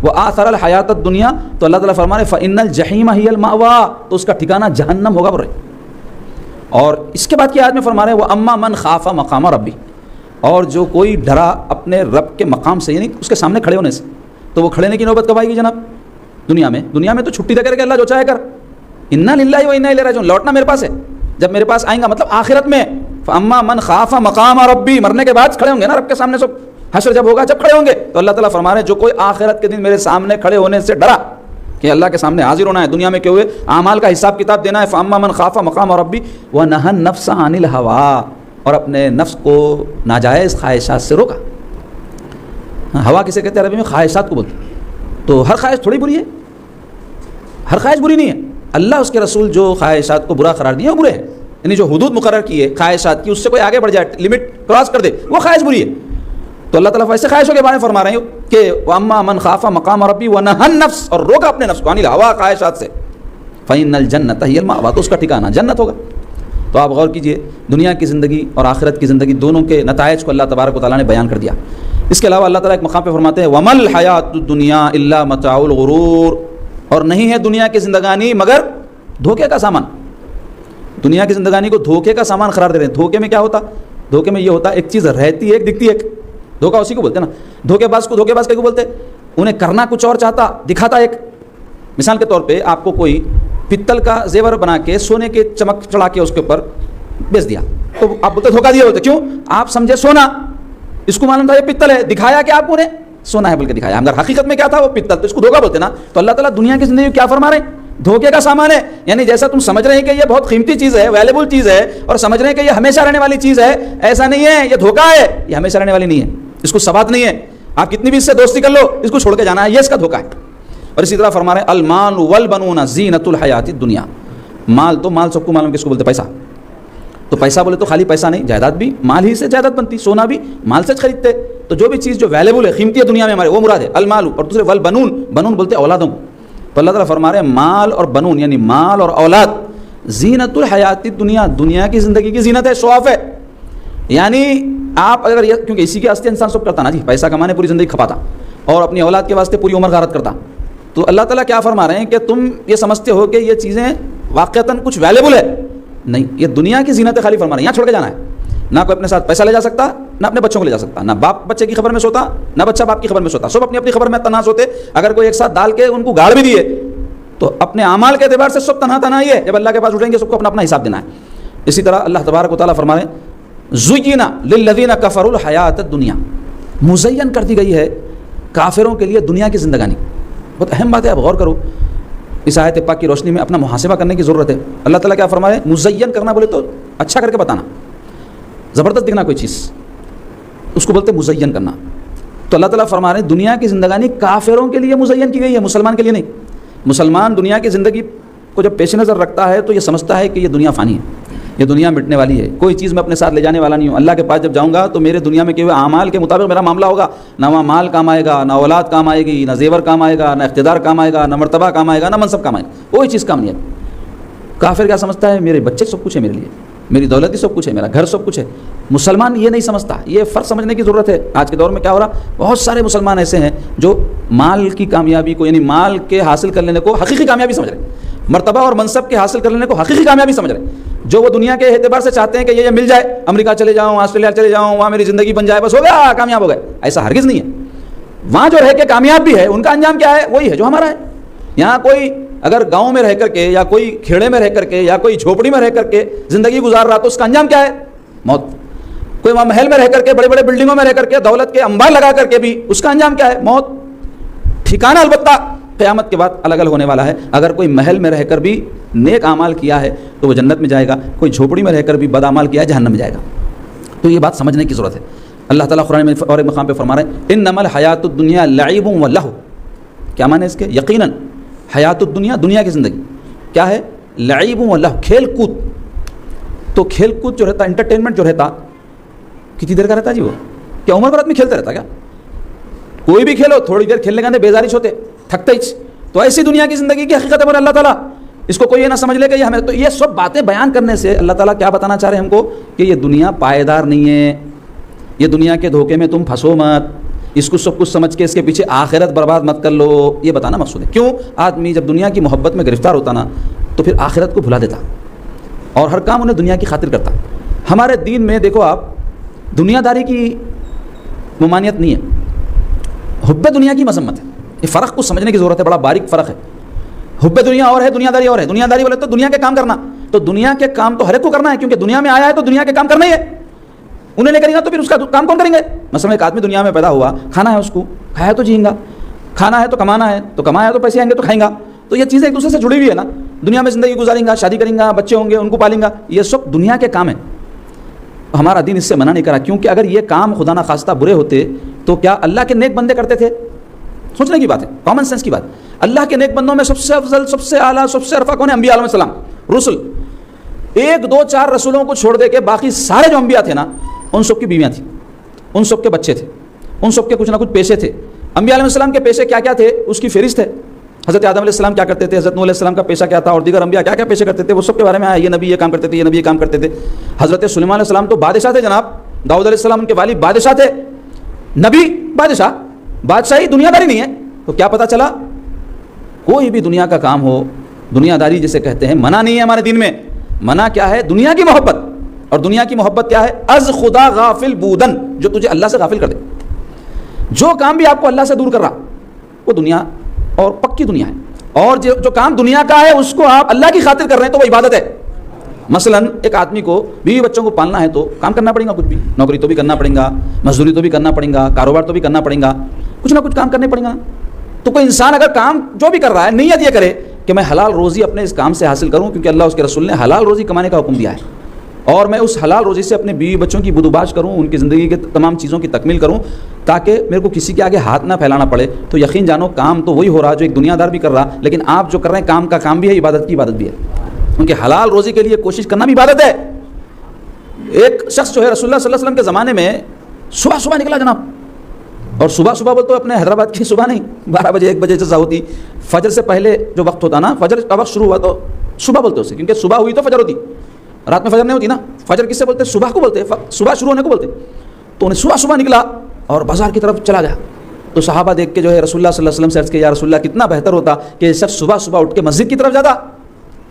وہ آثر الحیات الدنیا، تو اللہ تعالیٰ فرما رہے فَإِنَّ الْجَحِيمَ هِيَ الْمَأْوَىٰ، تو اس کا ٹھکانہ جہنم ہوگا بول رہے. اور اس کے بعد کی آیت میں فرما رہے وَأَمَّا مَنْ خَافَ مَقَامَ رَبِّهِ، اور جو کوئی ڈرا اپنے رب کے مقام سے، یعنی اس کے سامنے کھڑے ہونے سے. تو وہ کھڑے ہونے کی نوبت کب آئے گی جناب؟ دنیا میں. دنیا میں تو چھٹی دے کر کے اللہ جو چاہے کر، اِنَّا لِلَّهِ وَإِنَّا إِلَيْهِ رَاجِعُونَ، لوٹنا میرے پاس ہے. جب میرے پاس آئیں گا مطلب آخرت میں. فَأَمَّا مَنْ خَافَ مَقَامَ رَبِّهِ، مرنے کے بعد کھڑے ہوں گے نا رب کے سامنے. سب حشر جب ہوگا، جب کھڑے ہوں گے، تو اللہ تعالیٰ فرما رہے ہیں جو کوئی آخرت کے دن میرے سامنے کھڑے ہونے سے ڈرا، کہ اللہ کے سامنے حاضر ہونا ہے، دنیا میں کیا ہوئے اعمال کا حساب کتاب دینا ہے. فَأَمَّا مَنْ خَافَ مَقَامَ رَبِّهِ وَنَهَى النَّفْسَ عَنِ الْهَوَىٰ، اور اپنے نفس کو ناجائز خواہشات سے روکا. ہوا کسے کہتے ہیں عربی میں؟ خواہشات کو بولتے. تو ہر خواہش تھوڑی بری ہے، ہر خواہش بری نہیں ہے. اللہ اس کے رسول جو خواہشات کو برا قرار دیے وہ برے ہیں. یعنی جو حدود مقرر کی ہے خواہشات کی، اس سے کوئی آگے بڑھ جائے، لمٹ کراس کر دے، وہ خواہش بری ہے. تو اللہ تعالیٰ ایسے خواہشوں کے بارے میں فرما رہے ہیں کہ وَأَمَّا مَنْ خَافَ مَقَامَ رَبِّهِ وَنَهَى النَّفْسَ، اور روکا اپنے نفس کو عَنِ الْهَوَىٰ، خواہشات سے. فَإِنَّ الْجَنَّةَ هِيَ الْمَأْوَىٰ، تو اس کا ٹھکانہ جنت ہوگا. تو آپ غور کیجئے، دنیا کی زندگی اور آخرت کی زندگی دونوں کے نتائج کو اللہ تبارک و تعالیٰ نے بیان کر دیا۔ اس کے علاوہ اللہ تعالیٰ ایک مقام پہ فرماتے ہیں وَمَا الْحَيَاةُ الدُّنْيَا إِلَّا مَتَاعُ الْغُرُورِ، اور نہیں ہے دنیا کی زندگانی مگر دھوکے کا سامان۔ دنیا کی زندگانی کو دھوکے کا سامان قرار دے رہے ہیں۔ دھوکے میں کیا ہوتا؟ دھوکے میں یہ ہوتا ایک چیز رہتی ہے ایک دکھتی ہے ایک، دھوکا اسی کو بولتے ہیں نا۔ دھوکے باز کو دھوکے باز کیوں بولتے ہیں؟ انہیں کرنا کچھ اور چاہتا، دکھاتا ایک۔ مثال کے طور پہ آپ کو کوئی پتل کا زیور بنا کے سونے کے چمک چڑھا کے اس کے اوپر بیچ دیا تو آپ بولتے دھوکا دیا ہوتا، کیوں؟ آپ سمجھے سونا، اس کو معلوم تھا یہ پتل ہے، دکھایا کہ آپ کو نے سونا ہے بلکہ دکھایا، مگر حقیقت میں کیا تھا؟ وہ پتل، تو اس کو دھوکا بولتے نا۔ تو اللہ تعالیٰ دنیا کی زندگی کیا فرما رہے ہیں؟ دھوکے کا سامان ہے، یعنی جیسا تم سمجھ رہے ہیں کہ یہ بہت قیمتی چیز ہے، ویلیبل چیز ہے، اور سمجھ رہے ہیں کہ یہ ہمیشہ رہنے والی چیز ہے، ایسا نہیں ہے، یہ دھوکا ہے، یہ ہمیشہ رہنے والی نہیں ہے، اس کو ثبات نہیں ہے، آپ کتنی بھی اس سے دوستی کر لو اس کو چھوڑ کے جانا ہے، یہ اس کا دھوکا ہے۔ اور اسی طرح فرما رہے ہیں المال والبنون زینت الحیات الدنیا، مال تو مال سب کو معلوم کس کو بولتے؟ پیسہ۔ تو پیسہ بولے تو خالی پیسہ نہیں، جائیداد بھی مال ہی سے جائیداد بنتی، سونا بھی مال سے خریدتے، تو جو بھی چیز جو ویلیبل ہے، قیمتی ہے دنیا میں ہمارے، وہ مراد ہے المال۔ اور دوسرے والبنون، بنون بولتے اولادوں کو۔ تو اللہ تعالیٰ فرما رہے ہیں مال اور بنون یعنی مال اور اولاد زینت الحیات الدنیا، دنیا کی زندگی کی زینت ہے، شو آف ہے۔ یعنی آپ اگر یہ، کیونکہ اسی کے واسطے انسان سب کرتا نا جی، پیسہ کمانے پوری زندگی کھپاتا اور اپنی اولاد کے واسطے پوری عمر غارت کرتا، تو اللہ تعالیٰ کیا فرما رہے ہیں کہ تم یہ سمجھتے ہو کہ یہ چیزیں واقعتاً کچھ ویلیبل ہے، نہیں، یہ دنیا کی زینت خالی فرما رہے ہیں، یہاں چھوڑ کے جانا ہے۔ نہ کوئی اپنے ساتھ پیسہ لے جا سکتا، نہ اپنے بچوں کو لے جا سکتا، نہ باپ بچے کی خبر میں سوتا، نہ بچہ باپ کی خبر میں سوتا، سب اپنی اپنی خبر میں تنہا سوتے۔ اگر کوئی ایک ساتھ ڈال کے ان کو گاڑ بھی دیے تو اپنے اعمال کے اعتبار سے سب تنہا ہی ہے، جب اللہ کے پاس اٹھیں گے سب کو اپنا اپنا حساب دینا ہے۔ اسی طرح اللہ تبارک و تعالیٰ فرما رہے ہیں زُيِّنَ لِلَّذِينَ كَفَرُوا الْحَيَاةَ الدُّنْيَا، مزین کر دی گئی ہے کافروں کے لیے دنیا کی زندگانی۔ بہت اہم بات ہے، آپ غور کرو، اس آیت پاک کی روشنی میں اپنا محاسبہ کرنے کی ضرورت ہے۔ اللہ تعالیٰ کیا فرما رہے ہیں؟ مزین کرنا بولے تو اچھا کر کے بتانا، زبردست دکھنا کوئی چیز، اس کو بولتے مزین کرنا۔ تو اللہ تعالیٰ فرما رہے ہیں دنیا کی زندگانی کافروں کے لیے مزین کی گئی ہے، مسلمان کے لیے نہیں۔ مسلمان دنیا کی زندگی کو جب پیش نظر رکھتا ہے تو یہ سمجھتا ہے کہ یہ دنیا فانی ہے، یہ دنیا مٹنے والی ہے، کوئی چیز میں اپنے ساتھ لے جانے والا نہیں ہوں۔ اللہ کے پاس جب جاؤں گا تو میرے دنیا میں کیے ہوئے اعمال کے مطابق میرا معاملہ ہوگا، نہ وہاں مال کام آئے گا، نہ اولاد کام آئے گی، نہ زیور کام آئے گا، نہ اقتدار کام آئے گا، نہ مرتبہ کام آئے گا، نہ منصب کام آئے گا، کوئی چیز کام نہیں ہے۔ کافر کیا سمجھتا ہے؟ میرے بچے سب کچھ ہے میرے لیے، میری دولت ہی سب کچھ ہے، میرا گھر سب کچھ ہے۔ مسلمان یہ نہیں سمجھتا، یہ فرق سمجھنے کی ضرورت ہے۔ آج کے دور میں کیا ہو رہا؟ بہت سارے مسلمان ایسے ہیں جو مال کی کامیابی کو، یعنی مال کے حاصل کر لینے کو حقیقی کامیابی سمجھ رہے ہیں، مرتبہ اور منصب کے حاصل کر لینے کو حقیقی کامیابی سمجھ رہے ہیں، جو وہ دنیا کے اعتبار سے چاہتے ہیں کہ یہ مل جائے، امریکہ چلے جاؤں، آسٹریلیا چلے جاؤں، وہاں میری زندگی بن جائے، بس ہو گیا، کامیاب ہو گئے۔ ایسا ہرگز نہیں ہے۔ وہاں جو رہ کے کامیاب بھی ہے، ان کا انجام کیا ہے؟ وہی ہے جو ہمارا ہے۔ یہاں کوئی اگر گاؤں میں رہ کر کے یا کوئی کھیڑے میں رہ کر کے یا کوئی جھوپڑی میں رہ کر کے زندگی گزار رہا تو اس کا انجام کیا ہے؟ موت۔ کوئی وہاں محل میں رہ کر کے، بڑے بڑے بلڈنگوں میں رہ کر کے، دولت کے انبار لگا کر کے بھی اس کا انجام کیا ہے؟ موت۔ ٹھکانہ البتہ قیامت کے بعد الگ الگ ہونے والا ہے۔ اگر کوئی محل میں رہ کر بھی نیک اعمال کیا ہے تو وہ جنت میں جائے گا، کوئی جھوپڑی میں رہ کر بھی بد اعمال کیا ہے جہنم میں جائے گا۔ تو یہ بات سمجھنے کی ضرورت ہے۔ اللہ تعالیٰ قرآن میں اور ایک مقام پہ فرما رہے ہیں انما الحیات الدنیا لعب ولہو، کیا معنی اس کے؟ یقیناً حیات الدنیا، دنیا کی زندگی کیا ہے؟ لعب ولہو، کھیل کود۔ تو کھیل کود جو رہتا، انٹرٹینمنٹ جو رہتا، کتنی دیر کا رہتا جی؟ وہ کیا عمر بھر آدمی کھیلتا رہتا کیا؟ کوئی بھی کھیلو، تھوڑی دیر کھیلنے کے اندر بیزارش ہوتے، تھکتے ہی۔ تو ایسی دنیا کی زندگی کی حقیقت ہے بولے اللہ تعالیٰ، اس کو کوئی یہ نہ سمجھ لے کہ یہ ہمیں، تو یہ سب باتیں بیان کرنے سے اللہ تعالیٰ کیا بتانا چاہ رہے ہیں ہم کو کہ یہ دنیا پائیدار نہیں ہے، یہ دنیا کے دھوکے میں تم پھنسو مت، اس کو سب کچھ سمجھ کے اس کے پیچھے آخرت برباد مت کر لو، یہ بتانا مقصود ہے۔ کیوں؟ آدمی جب دنیا کی محبت میں گرفتار ہوتا نا تو پھر آخرت کو بھلا دیتا اور ہر کام انہیں دنیا کی خاطر کرتا۔ ہمارے دین میں دیکھو آپ، دنیا داری کی ممانعت نہیں ہے، حب دنیا کی مذمت ہے۔ یہ فرق کو سمجھنے کی ضرورت ہے، بڑا باریک فرق ہے۔ حب دنیا اور ہے، دنیا داری اور ہے۔ دنیا داری بولے تو دنیا کے کام کرنا، تو دنیا کے کام تو ہر ایک کو کرنا ہے، کیونکہ دنیا میں آیا ہے تو دنیا کے کام کرنا ہی ہے۔ انہیں نہیں کرے گا تو پھر اس کا کام کون کریں گے؟ مثلا ایک آدمی دنیا میں پیدا ہوا، کھانا ہے اس کو، کھایا تو جئیں گا، کھانا ہے تو کمانا ہے، تو کمایا تو پیسے آئیں گے تو کھائیں گا، تو یہ چیزیں ایک دوسرے سے جڑی ہوئی ہے نا۔ دنیا میں زندگی گزاریں گا، شادی کریں گا، بچے ہوں گے، ان کو پالیں گا، یہ سب دنیا کے کام ہیں۔ ہمارا دین اس سے منع نہیں کرا، کیونکہ اگر یہ کام خدا نہ خواستہ برے ہوتے تو کیا اللہ کے نیک بندے کرتے تھے؟ سوچنے کی بات ہے، کامن سینس کی بات۔ اللہ کے نیک بندوں میں سب سے افضل، سب سے اعلیٰ، سب سے عرفہ کون ہے؟ انبیاء علیہ السلام، رسل۔ ایک دو چار رسولوں کو چھوڑ دے کے باقی سارے جو انبیاء تھے نا، ان سب کی بیویاں تھیں، ان سب کے بچے تھے، ان سب کے کچھ نہ کچھ پیشے تھے۔ انبیاء علیہ السلام کے پیشے کیا کیا تھے؟ اس کی فہرست ہے۔ حضرت آدم علیہ السلام کیا کرتے تھے, حضرت نوح علیہ السلام کا پیشہ کیا تھا, اور دیگر انبیاء کیا کیا پیشے کرتے تھے, وہ سب کے بارے میں آیا. یہ نبی یہ کام کرتے تھے, یہ نبی یہ کام کرتے تھے. حضرت سلیمان علیہ السلام تو بادشاہ تھے جناب. داؤد علیہ السلام ان کے والد بادشاہ تھے, نبی بادشاہ, بادشاہی دنیا داری نہیں ہے. تو کیا پتہ چلا, کوئی بھی دنیا کا کام ہو, دنیا داری جسے کہتے ہیں, منع نہیں ہے ہمارے دین میں. منع کیا ہے؟ دنیا کی محبت. اور دنیا کی محبت کیا ہے؟ از خدا غافل بودن, جو تجھے اللہ سے غافل کر دے. جو کام بھی آپ کو اللہ سے دور کر رہا وہ دنیا اور پکی دنیا ہے, اور جو کام دنیا کا ہے اس کو آپ اللہ کی خاطر کر رہے ہیں تو وہ عبادت ہے. مثلا ایک آدمی کو بیوی بچوں کو پالنا ہے تو کام کرنا پڑے گا, کچھ بھی نوکری تو بھی کرنا پڑے گا, مزدوری تو بھی کرنا پڑے گا, کاروبار تو بھی کرنا پڑے گا, کچھ نہ کچھ کام کرنے پڑے گا. تو کوئی انسان اگر کام جو بھی کر رہا ہے نیت یہ کرے کہ میں حلال روزی اپنے اس کام سے حاصل کروں, کیونکہ اللہ اس کے رسول نے حلال روزی کمانے کا حکم دیا ہے, اور میں اس حلال روزی سے اپنے بیوی بچوں کی بدوباش کروں, ان کی زندگی کے تمام چیزوں کی تکمیل کروں, تاکہ میرے کو کسی کے آگے ہاتھ نہ پھیلانا پڑے. تو یقین جانو کام تو وہی ہو رہا جو ایک دنیا دار بھی کر رہا, لیکن آپ جو کر رہے ہیں کام کا کام بھی ہے, عبادت کی عبادت بھی ہے. کیونکہ حلال روزی کے لیے کوشش کرنا بھی عبادت ہے. ایک شخص جو ہے رسول اللہ صلی اللہ علیہ وسلم کے زمانے میں صبح صبح نکلا جناب, اور صبح صبح بولتے اپنے حیدرآباد کی صبح نہیں, 12 بجے 1 بجے جیسا ہوتی, فجر سے پہلے جو وقت ہوتا نا, فجر کا وقت شروع ہوا تو صبح بولتے اسے, کیونکہ صبح ہوئی تو فجر ہوتی, رات میں فجر نہیں ہوتی نا. فجر کس سے بولتے؟ صبح کو بولتے, صبح شروع ہونے کو بولتے. تو انہیں صبح صبح نکلا اور بازار کی طرف چلا گیا. تو صحابہ دیکھ کے جو ہے رسول اللہ صلی اللہ علیہ وسلم سے عرض کیا, یا رسول اللہ کتنا بہتر ہوتا کہ یہ شخص صبح صبح اٹھ کے مسجد کی طرف جاتا.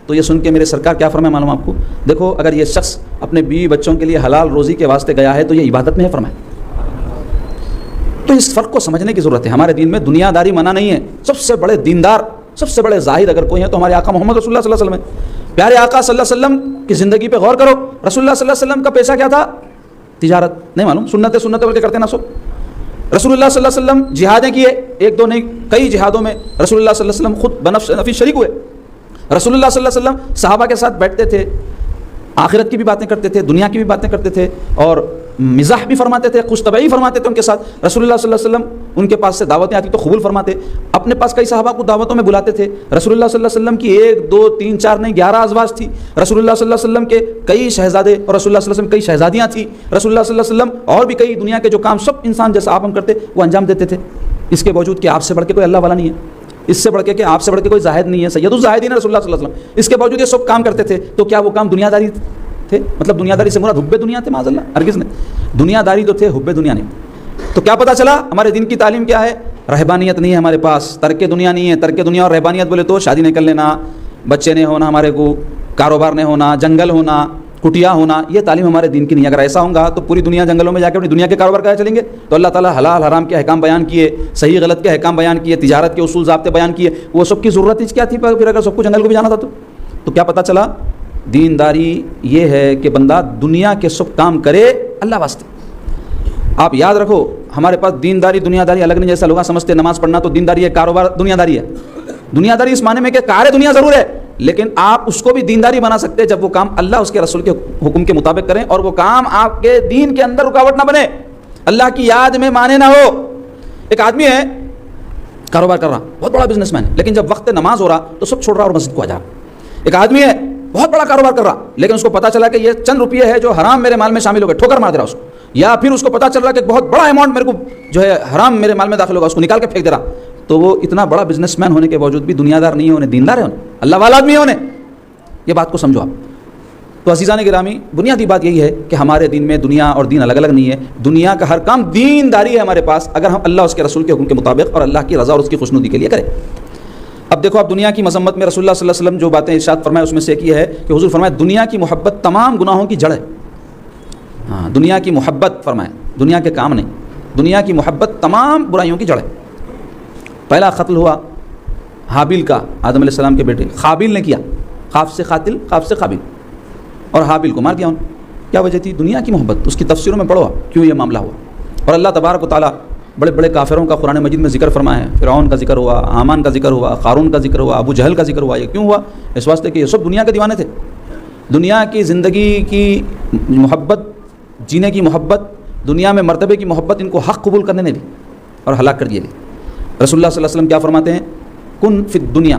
تو یہ سن کے میرے سرکار کیا فرمائے معلوم آپ کو, دیکھو اگر یہ شخص اپنے بیوی بچوں کے لیے حلال روزی کے واسطے گیا ہے تو یہ عبادت میں ہے فرمائے. تو اس فرق کو سمجھنے کی ضرورت ہے. ہمارے دین میں دنیا داری منع نہیں ہے. سب سے بڑے دیندار, سب سے بڑے زاہد اگر کوئی ہے تو ہمارے آقا محمد رسول اللہ صلی اللہ علیہ وسلم ہے. پیارے آقا صلی اللہ علیہ وسلم کی زندگی پہ غور کرو. رسول اللہ صلی اللہ علیہ وسلم کا پیشہ کیا تھا؟ تجارت. نہیں معلوم, سنت بول کے کرتے نا سو. رسول اللہ صلی اللہ علیہ وسلم جہادیں کیے, 1 2 نہیں, کئی جہادوں میں رسول اللہ صلی اللہ علیہ وسلم خود بنفس نفیس شریک ہوئے. رسول اللہ صلی اللہ علیہ وسلم صحابہ کے ساتھ بیٹھتے تھے, آخرت کی بھی باتیں کرتے تھے, دنیا کی بھی باتیں کرتے تھے, اور مزاح بھی فرماتے تھے, خوش طبعی فرماتے تھے ان کے ساتھ. رسول اللہ صلی اللہ علیہ وسلم ان کے پاس سے دعوتیں آتی تو قبول فرماتے. اپنے پاس کئی صحابہ کو دعوتوں میں بلاتے تھے. رسول اللہ صلی اللہ علیہ وسلم کی 1 2 3 4 نہیں 11 ازواج تھی. رسول اللہ صلی اللہ علیہ وسلم کے کئی شہزادے, اور رسول اللہ صلی اللہ علیہ وسلم کئی شہزادیاں تھیں. رسول اللہ صلی اللہ علیہ وسلم اور بھی کئی دنیا کے جو کام سب انسان جیسا آپ ہم کرتے وہ انجام دیتے تھے. اس کے باوجود کہ آپ سے بڑھ کے کوئی اللہ والا نہیں ہے, اس سے بڑھ کے کہ آپ سے بڑھ کے کوئی زاہد نہیں ہے, سید الزاہدین رسول اللہ صلی اللہ علیہ وسلم. اس کے باوجود یہ سب کام کرتے تھے. تو کیا وہ کام دنیا داری تھے؟ مطلب دنیا داری سے مراد حب دنیا تھے؟ معاذ اللہ, ہرگز نہیں. دنیا داری تو تھے, حب دنیا نہیں. تو کیا پتہ چلا ہمارے دین کی تعلیم کیا ہے؟ رہبانیت نہیں ہے ہمارے پاس, ترک دنیا نہیں ہے. ترک دنیا اور رہبانیت بولے تو شادی نہیں کر لینا, بچے نہیں ہونا ہمارے کو, کاروبار نہیں ہونا, جنگل ہونا, کٹیا ہونا, یہ تعلیم ہمارے دین کی نہیں. اگر ایسا ہوگا تو پوری دنیا جنگلوں میں جا کے اپنی دنیا کے کاروبار کرے چلیں گے. تو اللہ تعالیٰ حلال حرام کے احکام بیان کیے, صحیح غلط کے احکام بیان کیے, تجارت کے اصول ضابطے بیان کیے, وہ سب کی ضرورت کیا تھی پھر اگر سب کو جنگل کو بھی جانا تھا تو کیا پتہ چلا؟ دینداری یہ ہے کہ بندہ دنیا کے سب کام کرے اللہ واسطے. آپ یاد رکھو ہمارے پاس دینداری دنیا داری الگ نہیں. جیسا لوگ سمجھتے نماز پڑھنا تو دینداری ہے, کاروبار دنیا داری ہے. دنیا داری اس معنی میں کہ کار دنیا ضرور ہے, لیکن آپ اس کو بھی دینداری بنا سکتے جب وہ کام اللہ اس کے رسول کے حکم کے مطابق کریں, اور وہ کام آپ کے دین کے اندر رکاوٹ نہ بنے, اللہ کی یاد میں مانے نہ ہو. ایک آدمی ہے کاروبار کر رہا, بہت بڑا بزنس مین ہے, لیکن جب وقت نماز ہو رہا تو سب چھوڑ رہا اور مسجد کو آ جا. ایک آدمی ہے بہت بڑا کاروبار کر رہا, لیکن اس کو پتا چلا کہ یہ چند روپیے ہے جو حرام میرے مال میں شامل ہو گئے, ٹھوکر مار دے رہا اس کو. یا پھر اس کو پتا چل رہا کہ بہت بڑا اماؤنٹ میرے کو جو ہے حرام میرے مال میں داخل ہوگا, اس کو نکال کے پھینک دے رہا. تو وہ اتنا بڑا بزنس مین ہونے کے باوجود بھی دنیا دار نہیں ہونے, دیندار ہے ہونے, اللہ والا آدمی ہونے. یہ بات کو سمجھو آپ. تو عزیزان گرامی, بنیادی بات یہی ہے کہ ہمارے دین میں دنیا اور دین الگ الگ نہیں ہے. دنیا کا ہر کام دینداری ہے ہمارے پاس, اگر ہم اللہ اس کے رسول کے حکم کے مطابق اور اللہ کی رضا اور اس کی خوشنودی کے لیے کریں. اب دیکھو, آپ دنیا کی مذمت میں رسول اللہ صلی اللہ علیہ وسلم جو باتیں ارشاد فرمائے اس میں سے ایک یہ ہے کہ حضور فرمائے دنیا کی محبت تمام گناہوں کی جڑ ہے. ہاں, دنیا کی محبت فرمائے, دنیا کے کام نہیں, دنیا کی محبت تمام برائیوں کی جڑ ہے. پہلا قتل ہوا حابیل کا, آدم علیہ السلام کے بیٹے قابیل نے کیا, قاف سے قاتل, قاف سے قابیل, اور حابیل کو مار دیا. کیا وجہ تھی؟ دنیا کی محبت. اس کی تفسیروں میں پڑھو کیوں یہ معاملہ ہوا. اور اللہ تبارک و تعالیٰ بڑے بڑے کافروں کا قرآن مجید میں ذکر فرمایا ہے. فرعون کا ذکر ہوا, حامان کا ذکر ہوا, قارون کا ذکر ہوا, ابو جہل کا ذکر ہوا. یہ کیوں ہوا؟ اس واسطے کہ یہ سب دنیا کے دیوانے تھے. دنیا کی زندگی کی محبت, جینے کی محبت, دنیا میں مرتبے کی محبت ان کو حق قبول کرنے نہیں دی اور ہلاک کر دیا گیا. رسول اللہ صلی اللہ علیہ وسلم کیا فرماتے ہیں؟ کن فی الدنیا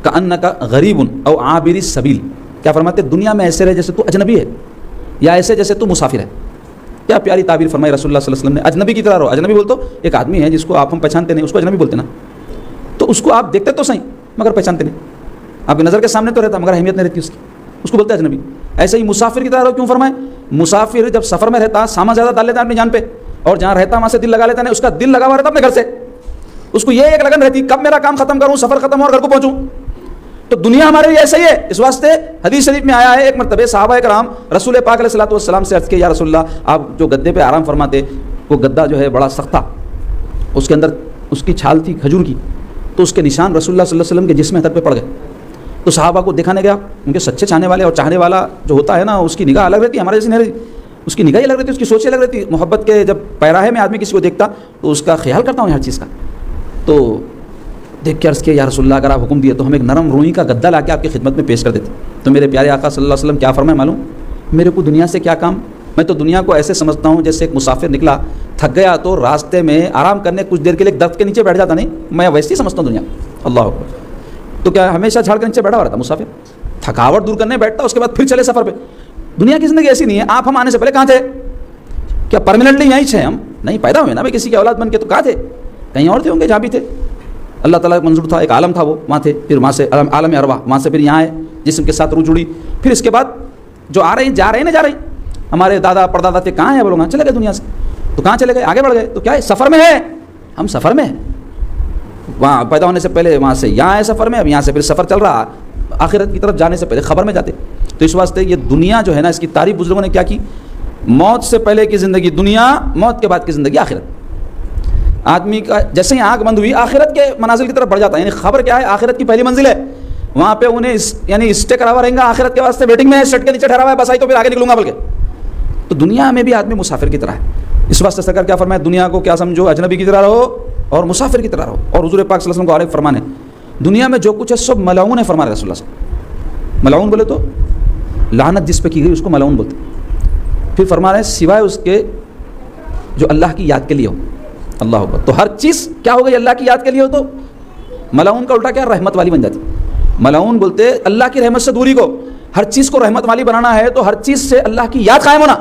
کأنک غریب او عابر السبیل. کیا فرماتے ہیں؟ دنیا میں ایسے رہے جیسے تو اجنبی ہے, یا ایسے جیسے تو مسافر ہے. کیا پیاری تعبیر فرمائی رسول اللہ صلی اللہ علیہ وسلم نے. اجنبی کی طرح رہو. اجنبی بولتے ایک آدمی ہے جس کو آپ ہم پہچانتے نہیں, اس کو اجنبی بولتے نا. تو اس کو آپ دیکھتے تو صحیح مگر پہچانتے نہیں, آپ کی نظر کے سامنے تو رہتا مگر اہمیت نہیں رہتی اس کی, اس کو بولتے ہیں اجنبی. ایسے ہی مسافر کی طرح کیوں فرمائے؟ مسافر جب سفر میں رہتا سامان زیادہ ڈال لیتا ہے اپنی جان پہ, اور جہاں رہتا وہاں سے دل لگا لیتا ہے, اس کا دل لگا ہوا رہتا اپنے گھر سے, اس کو یہ ایک لگن رہتی کب میرا کام ختم کروں, سفر ختم ہو اور گھر کو پہنچوں. تو دنیا ہمارے لیے ایسا ہی ہے. اس واسطے حدیث شریف میں آیا ہے ایک مرتبہ صحابہ کرام رسول پاک علیہ الصلوۃ والسلام سے عرض کیا, یا رسول اللہ آپ جو گدے پہ آرام فرماتے وہ گدا جو ہے بڑا سخت تھا, اس کے اندر اس کی چھال تھی کھجور کی, تو اس کے نشان رسول اللہ صلی اللہ علیہ وسلم کے جسم حضرت پہ پڑ گئے. تو صحابہ کو دکھانے گیا, ان کے سچے چاہنے والے اور چاہنے والا جو ہوتا ہے نا اس کی نگاہ الگ رہتی ہے, ہمارے جیسی نہیں رہتی, اس کی نگاہ الگ رہتی ہے, اس کی سوچ الگ رہتی ہے. محبت کے جب پیراہے میں آدمی کسی کو دیکھتا تو اس کا خیال کرتا ہوں ہر چیز کا. تو دیکھ کے عرض کیا, یا رسول اللہ اگر آپ حکم دیے تو ہم ایک نرم روئی کا گدا لا کے آپ کی خدمت میں پیش کر دیتے. تو میرے پیارے آقا صلی اللہ علیہ وسلم کیا فرمائے معلوم, میرے کو دنیا سے کیا کام, میں تو دنیا کو ایسے سمجھتا ہوں جیسے ایک مسافر نکلا تھک گیا تو راستے میں آرام کرنے کچھ دیر کے لیے درخت کے نیچے بیٹھ جاتا, نہیں میں ویسے ہی سمجھتا ہوں دنیا. اللہ اکبر. تو کیا ہمیشہ جھاڑ کے نیچے بیٹھا ہوا رہتا مسافر, تھکاوٹ دور کرنے بیٹھتا اس کے بعد پھر چلے سفر پہ. دنیا کی زندگی ایسی نہیں ہے. آپ ہم آنے سے پہلے کہاں تھے, کیا پرماننٹلی یہیں تھے ہم, نہیں پیدا ہوئے نا بھائی کسی کی اولاد بن کے, تو کہاں تھے, کہیں اور تھے ہوں گے جہاں بھی تھے. اللہ تعالیٰ کا منظور تھا, ایک عالم تھا وہ وہاں تھے, پھر وہاں سے عالم ارواح, وہاں سے پھر یہاں آئے جسم کے ساتھ روح جڑی, پھر اس کے بعد جو آ رہے ہیں جا رہے ہیں نا جا رہے ہیں. ہمارے دادا پردادا تھے کہاں ہیں وہ لوگ, چلے گئے دنیا سے, تو کہاں چلے گئے, آگے بڑھ گئے. تو کیا ہے, سفر میں ہے, ہم سفر میں ہیں. وہاں پیدا ہونے سے پہلے وہاں سے یہاں آئے سفر میں, اب یہاں سے پھر سفر چل رہا آخرت کی طرف جانے سے پہلے خبر میں جاتے. تو اس واسطے یہ دنیا جو ہے نا اس کی تعریف بزرگوں نے کیا کی, موت سے پہلے کی زندگی دنیا, موت کے بعد کی زندگی آخرت. آدمی کا جیسے ہی آنکھ بند ہوئی آخرت کے منازل کی طرف بڑھ جاتا ہے. یعنی خبر کیا ہے, آخرت کی پہلی منزل ہے, وہاں پہ انہیں یعنی اسٹے کرا ہوا رہیں گا آخرت کے واسطے, ویٹنگ میں ہے, سٹ کے نیچے ٹھہرا ہوا ہے, بس آئی تو پھر آگے نکلوں گا بلکہ. تو دنیا میں بھی آدمی مسافر کی طرح ہے. اس واسطے سرکار کیا فرمائے, دنیا کو کیا سمجھو, اجنبی کی طرح رہو اور مسافر کی طرح رہو. اور حضور پاک صلی اللہ علیہ وسلم کو اور ایک فرمان ہے, دنیا میں جو کچھ ہے سب ملعون ہے, فرمان رسول اللہ صلی اللہ علیہ وسلم. ملعون بولے تو لعنت جس پہ کی گئی اس کو ملعون بولتے. پھر فرما رہے ہیں سوائے اس کے جو اللہ کی یاد کے لیے ہو. اللہ اکبر. تو ہر چیز کیا ہو گئی, اللہ کی یاد کے لیے ہو تو ملعون کا الٹا کیا, رحمت والی بن جاتی. ملعون بولتے اللہ کی رحمت سے دوری کو, ہر چیز کو رحمت والی بنانا ہے تو ہر چیز سے اللہ کی یاد قائم ہونا,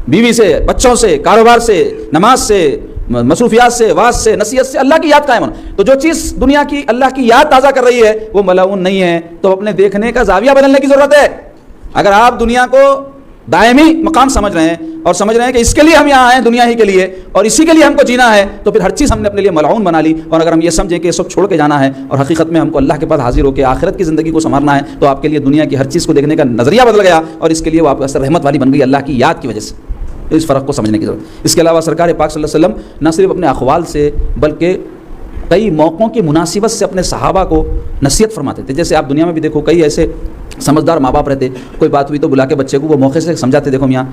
بیوی سے, بچوں سے, کاروبار سے, نماز سے, مصروفیات سے, واز سے, نصیحت سے, اللہ کی یاد قائم ہونا. تو جو چیز دنیا کی اللہ کی یاد تازہ کر رہی ہے وہ ملعون نہیں ہے. تو اپنے دیکھنے کا زاویہ بدلنے کی ضرورت ہے. اگر آپ دنیا کو دائمی مقام سمجھ رہے ہیں اور سمجھ رہے ہیں کہ اس کے لیے ہم یہاں آئے ہیں, دنیا ہی کے لیے, اور اسی کے لیے ہم کو جینا ہے, تو پھر ہر چیز ہم نے اپنے لیے ملعون بنا لی. اور اگر ہم یہ سمجھیں کہ یہ سب چھوڑ کے جانا ہے اور حقیقت میں ہم کو اللہ کے پاس حاضر ہو کے آخرت کی زندگی کو سنوارنا ہے, تو آپ کے لیے دنیا کی ہر چیز کو دیکھنے کا نظریہ بدل گیا, اور اس کے لیے وہ آپ کا رحمت والی بن گئی اللہ کی یاد کی وجہ سے. اس فرق کو سمجھنے کی ضرورت. اس کے علاوہ سرکار پاک صلی اللہ علیہ وسلم نہ صرف اپنے اقوال سے بلکہ کئی موقعوں کی مناسبت سے اپنے صحابہ کو نصیحت فرماتے تھے. جیسے آپ دنیا میں بھی دیکھو کئی ایسے سمجھدار ماں باپ رہتے, کوئی بات ہوئی تو بلا کے بچے کو وہ موقع سے سمجھاتے, دیکھو میاں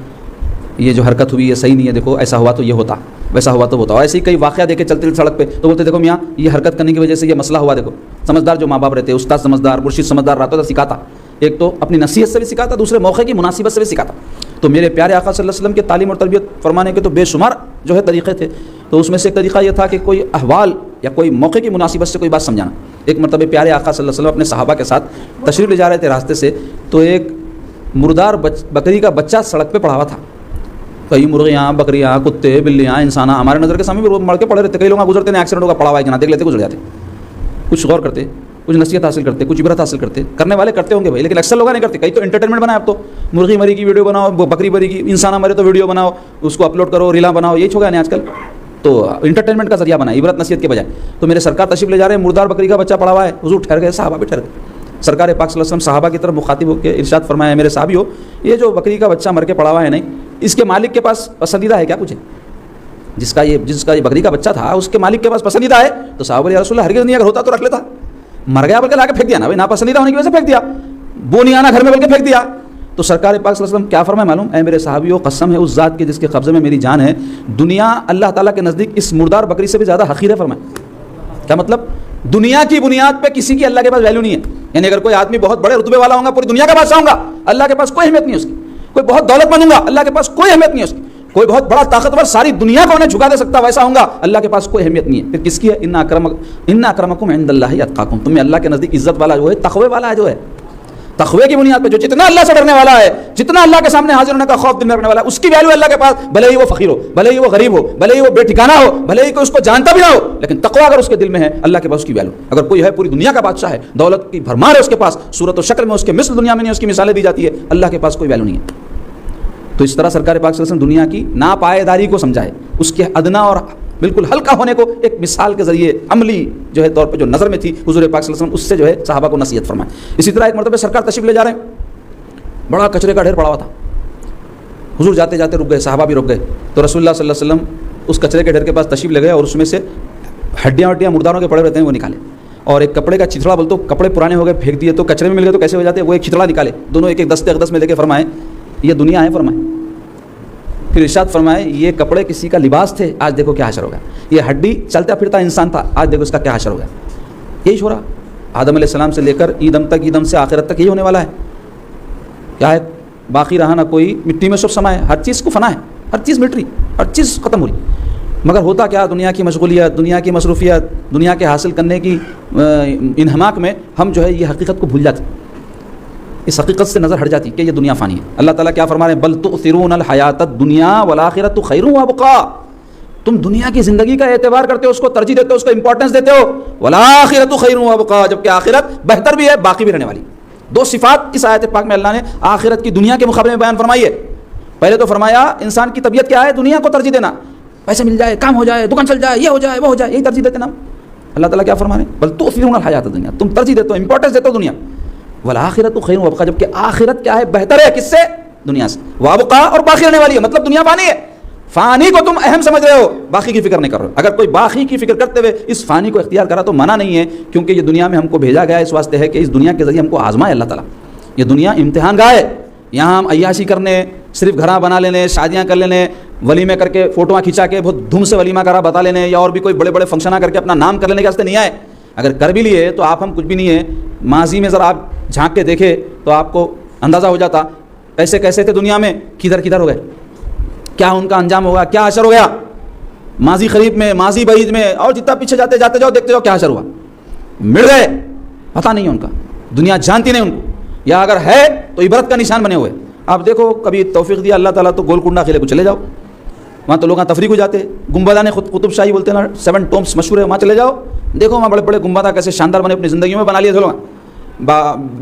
یہ جو حرکت ہوئی یہ صحیح نہیں ہے, دیکھو ایسا ہوا تو یہ ہوتا, ویسا ہوا تو ہوتا. اور ایسے ہی کئی واقعہ دیکھے چلتے سڑک پہ تو بولتے دیکھو میاں یہ حرکت کرنے کی وجہ سے یہ مسئلہ ہوا. دیکھو سمجھدار جو ماں باپ رہتے, استاد سمجھدار, مرشد سمجھدار رہتا تھا, سکھاتا. ایک تو اپنی نصیحت سے بھی سکھاتا, دوسرے موقع کی مناسبت سے بھی سکھاتا. تو میرے پیارے آقا صلی اللہ علیہ وسلم کے تعلیم اور تربیت فرمانے کے تو بے شمار جو ہے طریقے تھے. تو اس میں سے ایک طریقہ یہ تھا کہ کوئی احوال یا کوئی موقع کی مناسبت سے کوئی بات سمجھانا. ایک مرتبہ پیارے آقا صلی اللہ علیہ وسلم اپنے صحابہ کے ساتھ تشریف لے جا رہے تھے راستے سے, تو ایک مردار بکری کا بچہ سڑک پہ پڑا ہوا تھا. کئی مرغیاں, بکریاں, کتے, بلیاں, انسان ہمارے نظر کے سامنے بھی مڑ کے پڑے رہتے. کئی لوگ گزرتے ہیں, ایکسیڈنٹ ہوگا, پڑا ہوا ہے جنا, دیکھ لیتے, گزر جاتے, کچھ غور کرتے, کچھ نصیحت حاصل کرتے, کچھ عبرت حاصل کرتے. کرنے والے کرتے ہوں گے بھائی, لیکن اکثر لوگ نہیں کرتے. کئی تو انٹرٹینمنٹ بنائے, اب تو مرغی مری کی ویڈیو بناؤ, بکری مری کی, انسان مرے تو ویڈیو بناؤ, اس کو اپلوڈ کرو, ریلاں بناؤ, یہی ہو گیا نہیں آج کل. تو انٹرٹینمنٹ کا ذریعہ بنا, عبرت نصیحت کے بجائے. تو میرے سرکار تشریف لے جا رہے ہیں, مردار بکری کا بچہ پڑا ہوا ہے, حضور ٹھہر گئے, صحابہ بھی ٹھہر گئے. سرکار پاک صلی اللہ علیہ وسلم صحابہ کی طرف مخاطب ہو کے ارشاد فرمایا, میرے صحابیو یہ جو بکری کا بچہ مر کے پڑا ہوا ہے نہیں, اس کے مالک کے پاس پسندیدہ ہے کیا کچھ؟ جس کا یہ بکری کا بچہ تھا اس کے مالک کے پاس پسندیدہ ہے؟ تو صحابہ یا رسول اللہ ہرگز نہیں, اگر ہوتا تو رکھ لیتا. مر گیا بلکہ لا کے پھینک دیا نا بھائی, ناپسندیدہ ہونے کی وجہ سے پھینک دیا, بو نہیں آنا گھر میں بلکہ پھینک دیا. تو سرکار پاک صلی اللہ علیہ وسلم کیا فرمائے معلوم, اے میرے صحابیو قسم ہے اس ذات کی جس کے قبضے میں میری جان ہے, دنیا اللہ تعالیٰ کے نزدیک اس مردار بکری سے بھی زیادہ حقیر ہے. فرمائے کیا مطلب, دنیا کی بنیاد پہ کسی کی اللہ کے پاس ویلیو نہیں ہے. یعنی اگر کوئی آدمی بہت بڑے رتبے والا ہوگا, پوری دنیا کا بادشاہ ہوگا, اللہ کے پاس کوئی اہمیت نہیں ہے اس کی. کوئی بہت دولت مند ہوگا, اللہ کے پاس کوئی اہمیت نہیں ہے اس کی. کوئی بہت بڑا طاقتور ساری دنیا کو انہیں جھکا دے سکتا ویسا ہوگا, اللہ کے پاس کوئی اہمیت نہیں ہے. پھر کس کی ہے, ان اکرمکم عند اللہ اتقاکم, تمہیں اللہ کے نزدیک عزت والا جو ہے, تقوی والا جو ہے, تقوی کی بنیاد پہ جو جتنا اللہ سے ڈرنے والا ہے, جتنا اللہ کے سامنے حاضر ہونے کا خوف دل میں رکھنے والا ہے, اس کی ویلیو اللہ کے پاس, بھلے ہی وہ فقیر ہو, بھلے ہی وہ غریب ہو, بھلے ہی وہ بے ٹھکانہ ہو, بھلے ہی کوئی اس کو جانتا بھی نہ ہو, لیکن تقوی اگر اس کے دل میں ہے اللہ کے پاس اس کی ویلیو. اگر کوئی ہے پوری دنیا کا بادشاہ ہے, دولت کی بھرمار ہے اس کے پاس, صورت و شکل میں اس کے مثل دنیا میں نہیں, اس کی مثالیں دی جاتی ہے, اللہ کے پاس کوئی ویلیو نہیں ہے. تو اس طرح سرکار پاک صلی اللہ علیہ وسلم دنیا کی ناپائیداری کو سمجھائے, اس کے ادنا اور بالکل ہلکا ہونے کو ایک مثال کے ذریعے عملی جو ہے طور پہ جو نظر میں تھی حضور پاک صلی اللہ علیہ وسلم, اس سے جو ہے صحابہ کو نصیحت فرمائے. اسی طرح ایک مرتبہ سرکار تشریف لے جا رہے ہیں, بڑا کچرے کا ڈھیر پڑا ہوا تھا, حضور جاتے جاتے رک گئے, صحابہ بھی رک گئے, تو رسول اللہ صلی اللہ علیہ وسلم اس کچرے کے ڈھیر کے پاس تشریف لے گئے اور اس میں سے ہڈیاں مرداروں کے پڑے رہتے ہیں وہ نکالے, اور ایک کپڑے کا چتڑا, بول تو کپڑے پرانے ہو گئے پھینک دیے تو کچرے میں مل گئے تو کیسے ہو جاتے, وہ ایک چتڑا نکالے, دونوں ایک ایک دستے اقدس میں لے کے فرمائے یہ دنیا ہے, فرمائے. پھر ارشاد فرمائے یہ کپڑے کسی کا لباس تھے, آج دیکھو کیا حشر ہوگا, یہ ہڈی چلتا پھرتا انسان تھا, آج دیکھو اس کا کیا حشر ہوگا. یہی ہو رہا آدم علیہ السلام سے لے کر ایدم تک, ایدم سے آخرت تک یہی ہونے والا ہے. کیا ہے, باقی رہا نہ کوئی, مٹی میں سب سما ہے, ہر چیز کو فنا ہے, ہر چیز مٹ رہی, ہر چیز ختم ہو رہی. مگر ہوتا کیا, دنیا کی مشغولیت, دنیا کی مصروفیت, دنیا کے حاصل کرنے کی انہماک میں ہم جو ہے یہ حقیقت کو بھول جاتے, اس حقیقت سے نظر ہٹ جاتی کہ یہ دنیا فانی ہے. اللہ تعالیٰ کیا فرما رہے ہیں, بل تؤثرون الحیات الدنیا والآخرۃ خیر وابقا, تم دنیا کی زندگی کا اعتبار کرتے ہو, اس کو ترجیح دیتے ہو, اس کو امپورٹنس دیتے ہو, والآخرۃ خیر وابقا, جبکہ آخرت بہتر بھی ہے, باقی بھی رہنے والی. دو صفات اس آیت پاک میں اللہ نے آخرت کی دنیا کے مقابلے میں بیان فرمائی ہے. پہلے تو فرمایا انسان کی طبیعت کیا ہے, دنیا کو ترجیح دینا, پیسے مل جائے, کام ہو جائے, دکان چل جائے, یہ ہو جائے, وہ ہو جائے, یہی ترجیح دیتے نا. اللہ تعالیٰ کیا فرما رہے ہیں, بل تؤثرون الحیات الدنیا, تم ترجیح دیتے ہو, امپورٹنس دیتے ہو دنیا, والآخرۃ خیر وابقا, جبکہ آخرت کیا ہے, بہتر ہے, کس سے, دنیا سے, وابقا, اور باقی رہنے والی ہے. مطلب دنیا فانی ہے, فانی کو تم اہم سمجھ رہے ہو, باقی کی فکر نہیں کر رہے ہو. اگر کوئی باقی کی فکر کرتے ہوئے اس فانی کو اختیار کرا تو منع نہیں ہے, کیونکہ یہ دنیا میں ہم کو بھیجا گیا اس واسطے ہے کہ اس دنیا کے ذریعے ہم کو آزمائے اللہ تعالیٰ. یہ دنیا امتحان گاہ ہے, یہاں ہم عیاشی کرنے, صرف گھراں بنا لینے, شادیاں کر لینے, ولیمے کر کے فوٹوਆਂ کھینچا کے بہت دھوم سے ولیمہ کرا بتا لینے, یا اور بھی کوئی بڑے بڑے فنکشن کر کے اپنا نام کر لینے کے واسطے نہیں آئے. اگر کر بھی لیے تو آپ ہم کچھ بھی نہیں ہے. ماضی میں ذرا آپ جھانک کے دیکھے تو آپ کو اندازہ ہو جاتا کیسے کیسے تھے دنیا میں, کدھر کدھر ہو گئے, کیا ان کا انجام ہوگا, کیا حشر ہو گیا ماضی قریب میں, ماضی بعید میں, اور جتنا پیچھے جاتے جاؤ دیکھتے جاؤ کیا حشر ہوا. مل گئے, پتہ نہیں ہے ان کا, دنیا جانتی نہیں ان کو, یا اگر ہے تو عبرت کا نشان بنے ہوئے. آپ دیکھو کبھی توفیق دیا اللہ تعالیٰ تو گولکنڈہ قلعے کو چلے جاؤ, وہاں تو لوگ تفریح کو جاتے, گنبدان قطب شاہی بولتے ہیں نا, 7 ٹومبس مشہور ہے, وہاں چلے جاؤ, دیکھو وہاں بڑے بڑے گنبدہ کیسے شاندار بنے, اپنی زندگیوں میں بنا لیے تھے لوگ,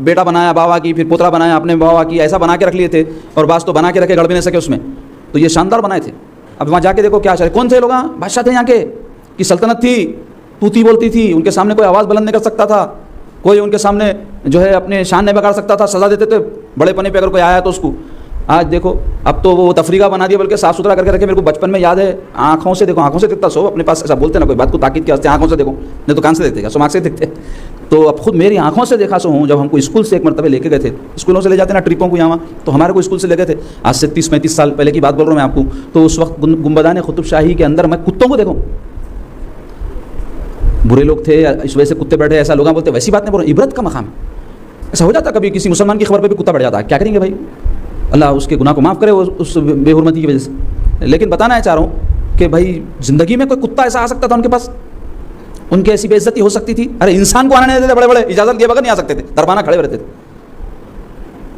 بیٹا بنایا بابا کی, پھر پوترا بنایا اپنے بابا کی, ایسا بنا کے رکھ لیے تھے, اور بعض تو بنا کے رکھے گڑ بھی نہیں سکے اس میں, تو یہ شاندار بنائے تھے. اب وہاں جا کے دیکھو کیا شاید کون تھے لوگ, بادشاہ تھے یہاں کے, کی سلطنت تھی, توتی بولتی تھی, ان کے سامنے کوئی آواز بلند نہیں کر سکتا تھا, کوئی ان کے سامنے جو ہے اپنے شان نہیں بگاڑ سکتا تھا, سزا دیتے تھے بڑے پنے پہ اگر کوئی آیا تو اس کو. آج دیکھو اب تو وہ تفریح بنا دیا, بلکہ صاف ستھرا کر کے رکھے. میرے کو بچپن میں یاد ہے, آنکھوں سے دیکھو, آنکھوں سے دیکھتا سو, اپنے پاس ایسا بولتے نا کوئی بات کو تاکید کے واسطے, آنکھوں سے دیکھو, نہیں تو کان سے دیکھتے گا, سو آنکھ سے دیکھتے. تو اب خود میری آنکھوں سے دیکھا سو ہوں, جب ہم کو اسکول سے ایک مرتبہ لے کے گئے تھے, اسکولوں سے لے جاتے نا ٹرپوں کو یہاں, تو ہمارے کو اسکول سے لے گئے تھے, آج سے 30-35 سال پہلے کی بات بول رہا ہوں میں آپ کو. تو اس وقت گنبدان قطب شاہی کے اندر میں کتوں کو دیکھوں, برے لوگ تھے اس وجہ سے کتے بیٹھے, ایسا لوگ بولتے, ویسی بات نہیں بول رہا, عبرت کا مقام ہے. ایسا ہو جاتا کبھی کسی مسلمان کی خبر پہ بھی کتا بیٹھ جاتا ہے, کیا کریں گے بھائی, اللہ اس کے گناہ کو معاف کرے اس بے حرمتی کی وجہ سے. لیکن بتانا چاہ رہا ہوں کہ بھائی زندگی میں کوئی کتا ایسا آ سکتا تھا ان کے پاس, ان کی ایسی بے عزتی ہو سکتی تھی. ارے انسان کو آنے نہیں دیتے, بڑے بڑے اجازت دیے بغیر نہیں آ سکتے تھے, دربانہ کھڑے رہتے تھے.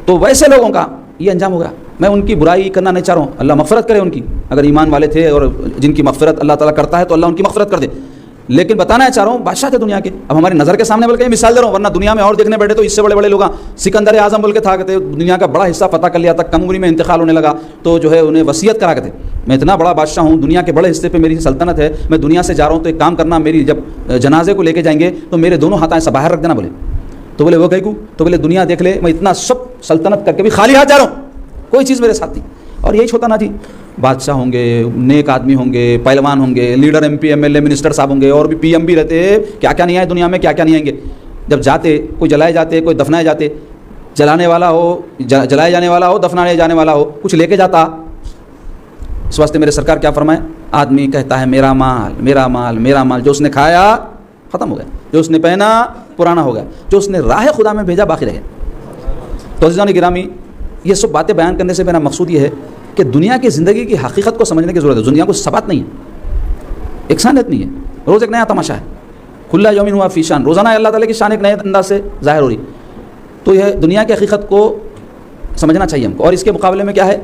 تو ویسے لوگوں کا یہ انجام ہو گیا. میں ان کی برائی کرنا نہیں چاہ رہا ہوں, اللہ مغفرت کرے ان کی, اگر ایمان والے تھے اور جن کی مغفرت اللہ تعالیٰ کرتا ہے تو اللہ ان کی مغفرت کر دے. لیکن بتانا چاہ رہا ہوں بادشاہ تھے دنیا کے, اب ہماری نظر کے سامنے بلکہ مثال دے رہا ہوں, ورنہ دنیا میں اور دیکھنے بیٹھے تو اس سے بڑے بڑے لوگ, سکندر اعظم بول کے تھا, کہتے دنیا کا بڑا حصہ فتح کر لیا تھا, کم عمری میں انتقال ہونے لگا, تو جو ہے انہیں وصیت کرا کے تھے, میں اتنا بڑا بادشاہ ہوں, دنیا کے بڑے حصے پہ میری سلطنت ہے, میں دنیا سے جا رہا ہوں, تو ایک کام کرنا, میری جب جنازے کو لے کے جائیں گے تو میرے دونوں ہاتھ ایسا باہر رکھ دینا. بولے تو بولے وہ کہیں کو, تو بولے دنیا دیکھ لے, میں اتنا سب سلطنت کر کے بھی خالی ہاتھ جا رہا ہوں, کوئی چیز میرے ساتھ نہیں. اور یہی ہوتا نا جی, بادشاہ ہوں گے, نیک آدمی ہوں گے, پہلوان ہوں گے, لیڈر, MP MLA منسٹر صاحب ہوں گے, اور بھی PM بھی رہتے, کیا کیا نہیں آئے دنیا میں, کیا کیا نہیں آئیں گے. جب جاتے کوئی جلائے جاتے, کوئی دفنائے جاتے, جلانے والا ہو, جلائے جانے والا ہو, دفنانے جانے والا ہو, کچھ لے کے جاتا. اس واسطے میرے سرکار کیا فرمائے, آدمی کہتا ہے میرا مال میرا مال میرا مال, جو اس نے کھایا ختم ہو گیا, جو اس نے پہنا پرانا ہو گیا, جو اس نے راہ خدا میں بھیجا باقی رہ گیا. تو عزیزان گرامی, یہ سب باتیں بیان کرنے سے میرا مقصود یہ ہے کہ دنیا کی زندگی کی حقیقت کو سمجھنے کی ضرورت ہے. دنیا کو ثبات نہیں ہے, یکسانیت نہیں ہے, روز ایک نیا تماشا ہے, کھلا یومن ہوا فی شان, روزانہ اللہ تعالیٰ کی شان ایک نئے انداز سے ظاہر ہو رہی. تو یہ دنیا کی حقیقت کو سمجھنا چاہیے ہم کو. اور اس کے مقابلے میں کیا ہے؟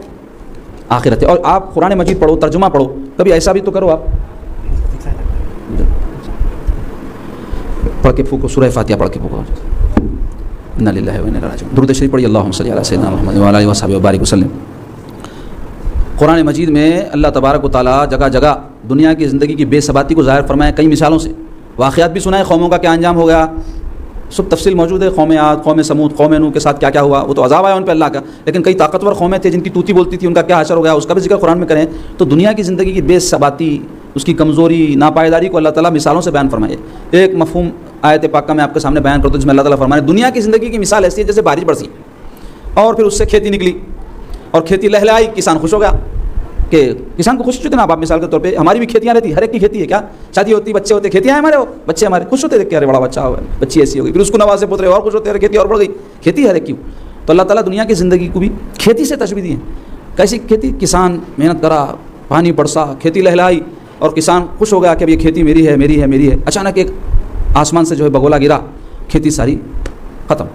آخرت ہے. اور آپ قرآن مجید پڑھو, ترجمہ پڑھو, کبھی ایسا بھی تو کرو آپ پڑھ کے پھونکو, سورہ فاتحہ پڑھ کے پھونکو. انا للہ و انا الیہ راجعون. درود شریف پڑھیے. اللہم صلی علی سیدنا محمد وعلی آلہ وصحبہ وبارک وسلم. قرآن مجید میں اللہ تبارک و تعالیٰ جگہ جگہ دنیا کی زندگی کی بے ثباتی کو ظاہر فرمایا کئی مثالوں سے. واقعات بھی سنائے, قوموں کا کیا انجام ہو گیا, سب تفصیل موجود ہے. قوم عاد, قوم سمود, قوم نوح کے ساتھ کیا کیا ہوا, وہ تو عذاب آیا ان پہ اللہ کا. لیکن کئی طاقتور قومیں تھے جن کی توتی بولتی تھی, ان کا کیا حشر ہو گیا, اس کا بھی ذکر قرآن میں کریں. تو دنیا کی زندگی کی بے ثباتی, اس کی کمزوری, ناپائیداری کو اللہ تعالیٰ مثالوں سے بیان فرمائے. ایک مفہوم آیت پاکہ میں آپ کے سامنے بیان کرتا ہوں جس میں اللہ تعالیٰ فرمائے دنیا کی زندگی کی مثال ایسی ہے جیسے بارش برسی اور پھر اس سے کھیتی نکلی اور کھیتی لہلائی, کسان خوش ہو گیا. کہ کسان کو خوشی ہوتی ہے نا. آپ مثال کے طور پہ ہماری بھی کھیتیاں رہتی, ہر ایک کی کھیتی ہے, کیا شادی ہوتی, بچے ہوتے, کھیتیاں ہیں ہمارے, بچے ہمارے خوش ہوتے دیکھ کے, ارے بڑا بچہ ہوا, بچی ایسی ہو گئی, پھر اس کو نوازے پوترے اور خوش ہوتے ہیں, کھیتی اور بڑھ گئی. کھیتی ہر ایک کی. تو اللہ تعالیٰ دنیا کی زندگی کو بھی کھیتی سے تشبیہ دی ہے. کیسی کھیتی؟ کسان محنت کرا, پانی برسا, کھیتی لہلائی اور کسان خوش ہو گیا کہ اب یہ کھیتی میری ہے, میری ہے, میری ہے. اچانک ایک آسمان سے جو ہے بگولا گرا, کھیتی ساری ختم,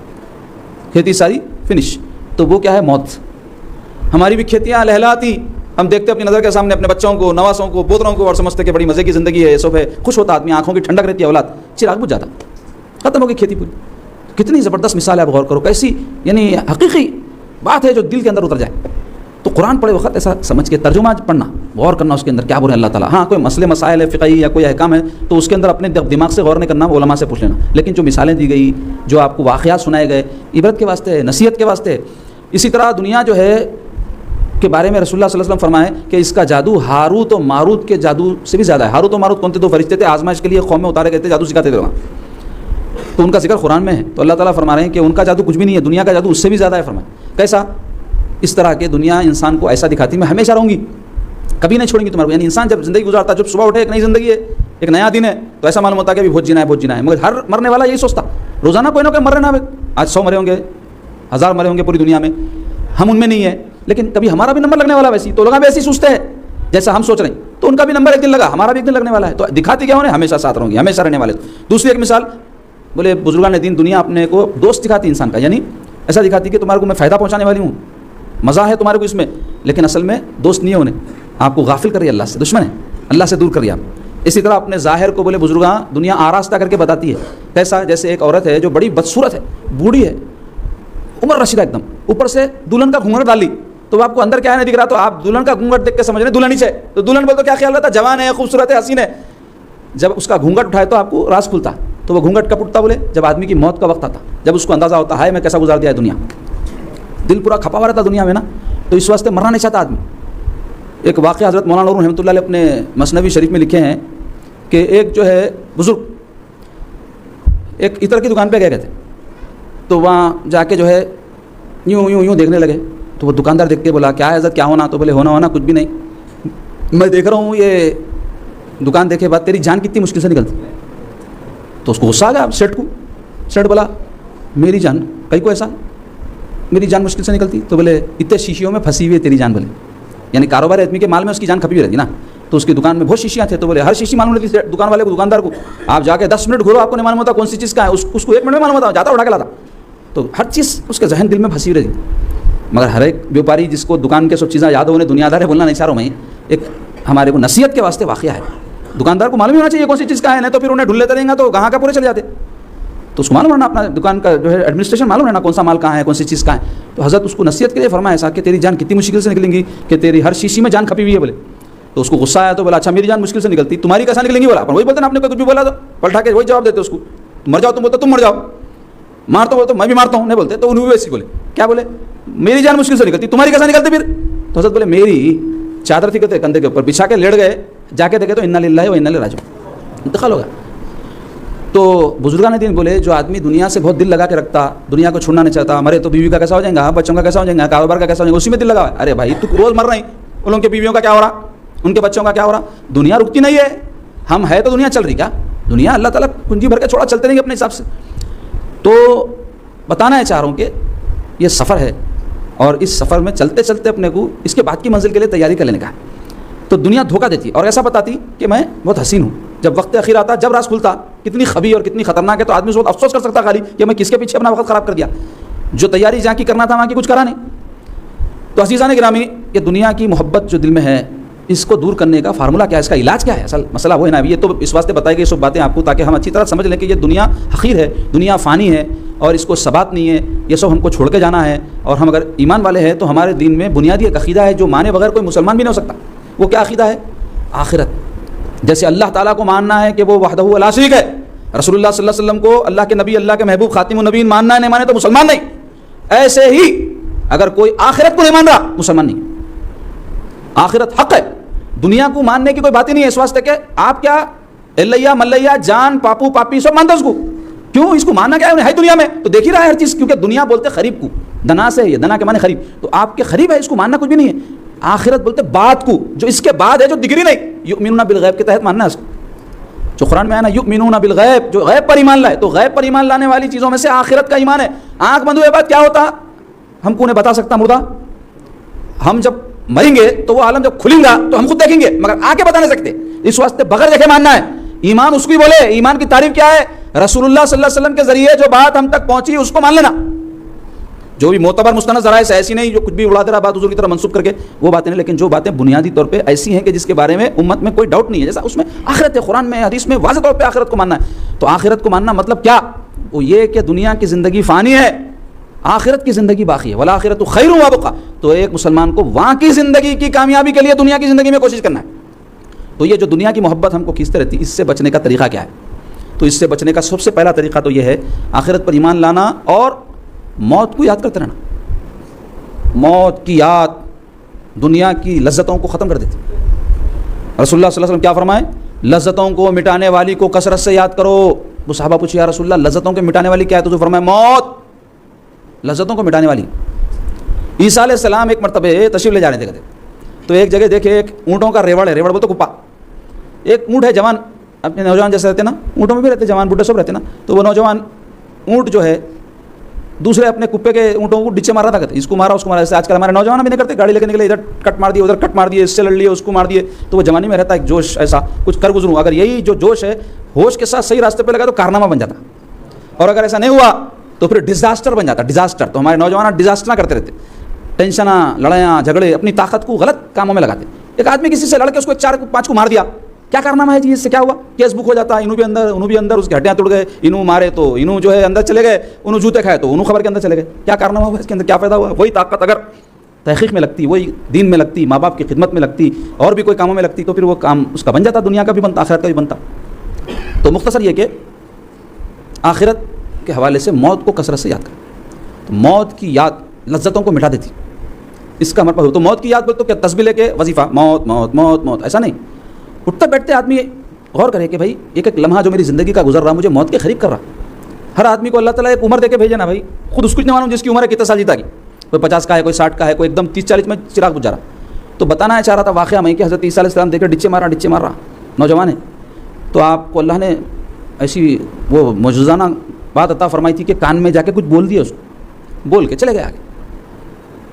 کھیتی ساری فنش. تو وہ کیا ہے؟ موت. ہماری بھی کھیتیاں لہلاتی, ہم دیکھتے اپنی نظر کے سامنے اپنے بچوں کو, نواسوں کو, پوتروں کو, اور سمجھتے کہ بڑی مزے کی زندگی ہے, سب ہے, خوش ہوتا آدمی, آنکھوں کی ٹھنڈک رہتی ہے, اولاد چراغ بجھ جاتا, ختم ہو گئی کھیتی پوری. کتنی زبردست مثال ہے, آپ غور کرو کیسی, یعنی حقیقی بات ہے جو دل کے اندر اتر جائے. تو قرآن پڑھے وقت ایسا سمجھ کے ترجمہ پڑھنا, غور کرنا اس کے اندر کیا بول رہے ہیں اللہ تعالیٰ. ہاں کوئی مسئلے مسائل ہے فقہی یا کوئی احکام ہے تو اس کے اندر اپنے دماغ سے غور نہیں کرنا, علماء سے پوچھ لینا. لیکن جو مثالیں دی گئی, جو آپ کو واقعات سنائے گئے, عبرت کے واسطے, نصیحت کے واسطے. اسی طرح دنیا جو ہے کے بارے میں رسول اللہ صلی اللہ علیہ وسلم فرمائے کہ اس کا جادو ہاروت و ماروت کے جادو سے بھی زیادہ ہے. ہاروت و ماروت کون تھے؟ دو فرشتے تھے, آزمائش کے لیے قوم میں اتارے گئے تھے, جادو سکھاتے تھے وہاں. تو ان کا ذکر قرآن میں ہے. تو اللہ تعالیٰ فرما رہے ہیں کہ ان کا جادو کچھ بھی نہیں ہے, دنیا کا جادو اس سے بھی زیادہ ہے. فرمائے کیسا؟ اس طرح کہ دنیا انسان کو ایسا دکھاتی میں ہمیشہ رہوں گی, کبھی نہیں چھوڑیں گی تمہارے کو. یعنی انسان جب زندگی گزارتا, جب صبح اٹھے ایک نئی زندگی ہے, ایک نیا دن ہے, تو ایسا معلوم ہوتا ہے کہ بہت جینا ہے, بہت جینا ہے. مگر ہر مرنے والا یہی سوچتا, روزانہ کوئی نہ کوئی مر رہے نا, آج 100 مرے ہوں گے, 1000 مرے ہوں گے پوری دنیا میں, ہم ان میں نہیں ہیں. لیکن کبھی ہمارا بھی نمبر لگنے والا ویسی, تو لوگ بھی ایسے ہی سوچتے ہیں جیسا ہم سوچ رہے ہیں. تو ان کا بھی نمبر ایک دن لگا, ہمارا بھی ایک دن لگنے والا ہے. تو دکھاتی کیا انہیں؟ ہمیشہ ساتھ رہوں گی, ہمیشہ رہنے والے. دوسری ایک مثال بولے بزرگان دین, دنیا اپنے کو دوست دکھاتی انسان کا, یعنی ایسا دکھاتی کہ تمہارے کو میں فائدہ پہنچانے والی ہوں, مزہ ہے تمہارے کو اس میں, لیکن اصل میں دوست نہیں ہے انہیں, آپ کو غافل کر رہی ہے اللہ سے, دشمن ہے, اللہ سے دور کر رہی ہے آپ. اسی طرح اپنے ظاہر کو بولے بزرگاں دنیا آراستہ کر کے بتاتی ہے. کیسا؟ جیسے ایک عورت ہے جو بڑی بدصورت ہے, بوڑھی ہے, عمر رسیدہ ایک دم, اوپر سے دلہن کا گھونگھٹ ڈال لی, تو آپ کو اندر کیا نہیں دکھ رہا, تو آپ دلہن کا گھونگھٹ دیکھ کے سمجھ رہے ہیں دلہن ہی ہے. تو دلہن بول تو کیا خیال رہتا, جوان ہے, خوبصورت ہے, حسین ہے. جب اس کا گھونگھٹ اٹھائے تو آپ کو راز کھلتا. تو وہ گھونگھٹ کب اٹھتا بولے جب آدمی کی موت کا وقت آتا, جب اس کو اندازہ ہوتا ہے میں کیسا گزار دیا ہے دنیا, دل پورا کھپا ہوا رہتا دنیا میں نا. تو اس واسطے مرنا نہیں چاہتا آدمی. ایک واقعہ حضرت مولانا نور رحمۃ اللہ علیہ اپنے مثنوی شریف میں لکھے ہیں کہ ایک جو ہے بزرگ ایک عطر کی دکان پہ گئے تھے, تو وہاں جا کے جو ہے یوں یوں یوں دیکھنے لگے. تو وہ دکاندار دیکھ کے بولا کیا ہے حضرت, کیا ہونا؟ تو بولے ہونا کچھ بھی نہیں, میں دیکھ رہا ہوں یہ دکان دیکھے بعد تیری جان کتنی مشکل سے نکلتی. تو اس کو غصہ آ گیا سیٹ کو. سیٹ بولا میری جان کئی کو ایسا, میری جان مشکل سے نکلتی؟ تو بولے اتنے شیشیوں میں پھنسی ہوئی ہے تیری جان. بولے یعنی کاروبار آدمی کے مال میں اس کی جان کھپی ہوئی رہتی نا. تو اس کی دکان میں بہت شیشیاں تھے, تو بولے ہر شیشی معلوم رہتی دکان والے کو, دکاندار کو. آپ جا کے 10 منٹ گھرو, آپ کو نہیں معلوم ہوتا کون سی چیز کا ہے, اس کو 1 منٹ میں معلوم ہوتا, جاتا اٹھا کے لاتا. تو ہر چیز اس کے ذہن دل میں پھنسی رہتی. مگر ہر ایک بیوپاری جس کو دکان کے سب چیزیں یاد ہو, انہیں دنیا دار ہے بولنا نہیں چاہ رہا ہوں میں, ایک ہمارے کو نصیحت کے واسطے واقعہ ہے. دکاندار کو معلوم ہونا چاہیے کون سی چیز کا ہے, نہیں تو پھر انہیں ڈھول لیتے رہیں گا تو کہاں کا پورے چلے جاتے. تو اس کو معلوم رہنا اپنا دکان کا جو ہے ایڈمنسٹریشن معلوم رہنا کون سا مال کہاں ہے, کون سی چیز کا ہے. تو حضرت اس کو نصیحت کے لیے فرمایا ایسا کہ تیری جان کتنی مشکل سے نکلیں گی کہ تیری ہر شیشی میں جان کھپی ہوئی ہے. بولے تو اس کو غصہ آیا, تو بولا اچھا میری جان مشکل سے نکلتی, تمہاری کیسا نکلیں گی؟ بولا وہی بولتے نا, آپ نے کچھ بھی بولا تو پلٹا کے وہی جواب دیتے اس کو. مر جاؤ تم بولتے تم مر جاؤ, مار تو بولتے میں بھی مارتا ہوں نہیں بولتے. تو انہوں بھی ویسی بولے کیا بولے میری جان مشکل سے نکلتی, تمہاری کیسا نکلتی پھر؟ تو حضرت بولے میری چادر تھی کہتے کندھے کے اوپر بچھا کے لیٹ گئے, جا کے دیکھے تو انا للہ و انا الیہ راجعون, انتقال ہوگا. تو بزرگان دین بولے جو آدمی دنیا سے بہت دل لگا کے رکھتا, دنیا کو چھوڑنا نہیں چاہتا, مرے تو بیوی کا کیسا ہو جائے گا, بچوں کا کیسا ہو جائے گا, کاروبار کا کیسا ہو جائے گا, اسی میں دل لگا ہے. ارے بھائی تو روز مر رہے ہیں, ان کے بیویوں کا کیا ہو رہا, ان کے بچوں کا کیا ہو رہا. دنیا رکتی نہیں ہے, ہم ہے تو دنیا چل رہی کیا, دنیا اللہ تعالیٰ کنجی بھر کے چھوڑا چلتے رہیں گے اپنے حساب سے. تو بتانا ہے چاہ رہا ہوں کہ یہ سفر ہے, اور اس سفر میں چلتے چلتے اپنے کو اس کے بعد کی منزل کے لیے تیاری کر لینے کا. تو دنیا دھوکہ دیتی اور ایسا بتاتی کہ میں بہت حسین ہوں, جب وقت اخیر آتا, جب راز کھلتا کتنی خبی اور کتنی خطرناک ہے, تو آدمی اس وقت افسوس کر سکتا خالی کہ میں کس کے پیچھے اپنا وقت خراب کر دیا. جو تیاری جہاں کی کرنا تھا وہاں کی کچھ کرا نہیں. تو عزیزان گرامی، یہ دنیا کی محبت جو دل میں ہے اس کو دور کرنے کا فارمولہ کیا ہے، اس کا علاج کیا ہے؟ اصل مسئلہ وہ ہے نا. یہ تو اس واسطے بتائی گئی سب باتیں آپ کو تاکہ ہم اچھی طرح سمجھ لیں کہ یہ دنیا حقیر ہے، دنیا فانی ہے اور اس کو ثبات نہیں ہے، یہ سب ہم کو چھوڑ کے جانا ہے. اور ہم اگر ایمان والے ہیں تو ہمارے دین میں بنیادی ایک عقیدہ ہے جو مانے بغیر کوئی مسلمان بھی نہیں ہو سکتا. وہ کیا عقیدہ ہے؟ آخرت. جیسے اللہ تعالیٰ کو ماننا ہے کہ وہ وحدہ لا شریک ہے، رسول اللہ صلی اللہ علیہ وسلم کو اللہ کے نبی، اللہ کے محبوب خاتم النبیین ماننا ہے، نہیں مانے تو مسلمان نہیں. ایسے ہی اگر کوئی آخرت کو نہیں مان رہا مسلمان نہیں. آخرت حق ہے، دنیا کو ماننے کی کوئی بات ہی نہیں ہے. اس واسطے کہ آپ کیا اللہ ملیہ جان پاپو پاپی سب مانتے اس کو، کیوں اس کو ماننا کیا ہے دنیا میں تو دیکھ ہی رہا ہے ہر چیز. کیونکہ دنیا بولتے خریب کو، دنا سے ہے، یہ دنا کے معنی خریب، تو آپ کے خریب ہے، اس کو ماننا کچھ بھی نہیں ہے. آخرت بولتے بعد کو، جو اس کے بعد ہے، جو دگری نہیں. یؤمنون بالغیب کے تحت ماننا ہے اس کو، جو قرآن میں آیا نا یؤمنون بالغیب، جو غیب پر ایمان لائے. تو غیب پر ایمان لانے والی چیزوں میں سے آخرت کا ایمان ہے. آنکھ بند ہوئے بعد کیا ہوتا ہم کو نہیں بتا سکتا مردہ. ہم جب مریں گے تو وہ عالم جب کھلیں گا تو ہم خود دیکھیں گے، مگر آنکھیں بتا نہیں سکتے. اس واسطے بغیر دیکھے ماننا ہے. ایمان اس کو ہی بولے. ایمان کی تعریف کیا ہے؟ رسول اللہ صلی اللہ علیہ وسلم کے ذریعے جو بات ہم تک پہنچی اس کو مان لینا. جو بھی معتبر مستند ذرائع سے ایسی نہیں جو کچھ بھی اڑا دے رہا بات حضور کی طرح منسوب کر کے وہ باتیں نہیں، لیکن جو باتیں بنیادی طور پہ ایسی ہیں کہ جس کے بارے میں امت میں کوئی ڈاؤٹ نہیں ہے، جیسا اس میں آخرت ہے، قرآن میں حدیث میں واضح طور پہ آخرت کو ماننا ہے. تو آخرت کو ماننا مطلب کیا؟ وہ یہ کہ دنیا کی زندگی فانی ہے، آخرت کی زندگی باقی ہے. والآخرۃ خیر و ابقیٰ. تو ایک مسلمان کو وہاں کی زندگی کی کامیابی کے لیے دنیا کی زندگی میں کوشش کرنا ہے. تو یہ جو دنیا کی محبت ہم کو کھینچتے رہتی ہے، اس سے بچنے کا طریقہ کیا ہے؟ تو اس سے بچنے کا سب سے پہلا طریقہ تو یہ ہے آخرت پر ایمان لانا اور موت کو یاد کرتے رہنا. موت کی یاد دنیا کی لذتوں کو ختم کر دیتی. رسول اللہ صلی اللہ علیہ وسلم کیا فرمائے؟ لذتوں کو مٹانے والی کو کثرت سے یاد کرو. وہ صحابہ پوچھے یا رسول اللہ لذتوں کے مٹانے والی کیا ہے؟ تو فرمائے موت لذتوں کو مٹانے والی. عیسیٰ علیہ السلام ایک مرتبہ تشریف لے جا رہے تھے تو ایک جگہ دیکھے ایک اونٹوں کا ریوڑ ہے، ریوڑ بولتے کپا. ایک اونٹ ہے جوان، اپنے نوجوان جیسے رہتے نا، اونٹوں میں بھی رہتے جوان بوڑھے سب رہتے نا. تو وہ نوجوان اونٹ جو ہے دوسرے اپنے کپے کے اونٹوں کو ڈچے مار رہا تھا، کہتے اس کو مارا اس کو مارا. جیسے آج کل ہمارے نوجوان بھی نہیں کرتے، گاڑی لے کے نکلے ادھر کٹ مار دیے ادھر کٹ مار دیے، اس سے لڑ لیے اس کو مار دیے. تو وہ جوانی میں رہتا ہے ایک جوش، ایسا کچھ کر گزروں. اگر یہی جو جوش ہے ہوش کے ساتھ صحیح راستے پہ لگا تو کارنامہ بن جاتا، اور اگر ایسا نہیں ہوا تو پھر ڈیزاسٹر بن جاتا. ڈیزاسٹر تو ہمارے نوجوان ڈیزاسٹر کرتے رہتے، ٹینشناں لڑائیاں جھگڑے، اپنی طاقت کو غلط کاموں میں لگاتے. ایک آدمی کسی سے لڑ کے اس کو 4-5 کو مار دیا، کیا کارنامہ ہے جی؟ اس سے کیا ہوا؟ کیس بک ہو جاتا، انہوں بھی اندر اس کی ہڈیاں توڑ گئے، انہوں مارے تو انہوں جو ہے اندر چلے گئے، انہوں جوتے کھائے تو انہوں خبر کے اندر چلے گئے. کیا کارنامہ ہوا اس کے اندر؟ کیا فائدہ ہوا؟ وہی طاقت اگر تحقیق میں لگتی، وہی دین میں لگتی، ماں باپ کی خدمت میں لگتی، اور بھی کوئی کاموں میں لگتی، تو پھر وہ کام اس کا بن جاتا، دنیا کا بھی بنتا، آخرت کا بھی بنتا. تو مختصر یہ کہ آخرت کے حوالے سے موت کو کثرت سے یاد کریں. تو موت کی یاد لذتوں کو مٹا دیتی، اس کا مطلب. تو موت کی یاد بولے تو کیا تسبیح لے کے وظیفہ موت موت موت موت، ایسا نہیں. اٹھتے بیٹھتے آدمی غور کرے کہ بھائی ایک ایک لمحہ جو میری زندگی کا گزر رہا مجھے موت کے قریب کر رہا. ہر آدمی کو اللہ تعالیٰ ایک عمر دے کے بھیجے نا بھائی. خود اس کو نہیں معلوم جس کی عمر ہے کتنے سال جیتا گی. کوئی 50 کا ہے، کوئی 60 کا ہے، کوئی ایک دم 30-40 میں چراغ بجھ جا رہا. تو بتانا چاہ رہا تھا واقعہ میں کہ حضرت عیسیٰ علیہ السلام دیکھ کر ڈچے مار رہا نوجوان ہے. تو آپ کو اللہ نے ایسی وہ معجزانہ بات عطا فرمائی تھی کہ کان میں جا کے کچھ بول دیا، اس کو بول کے چلے گئے آگے.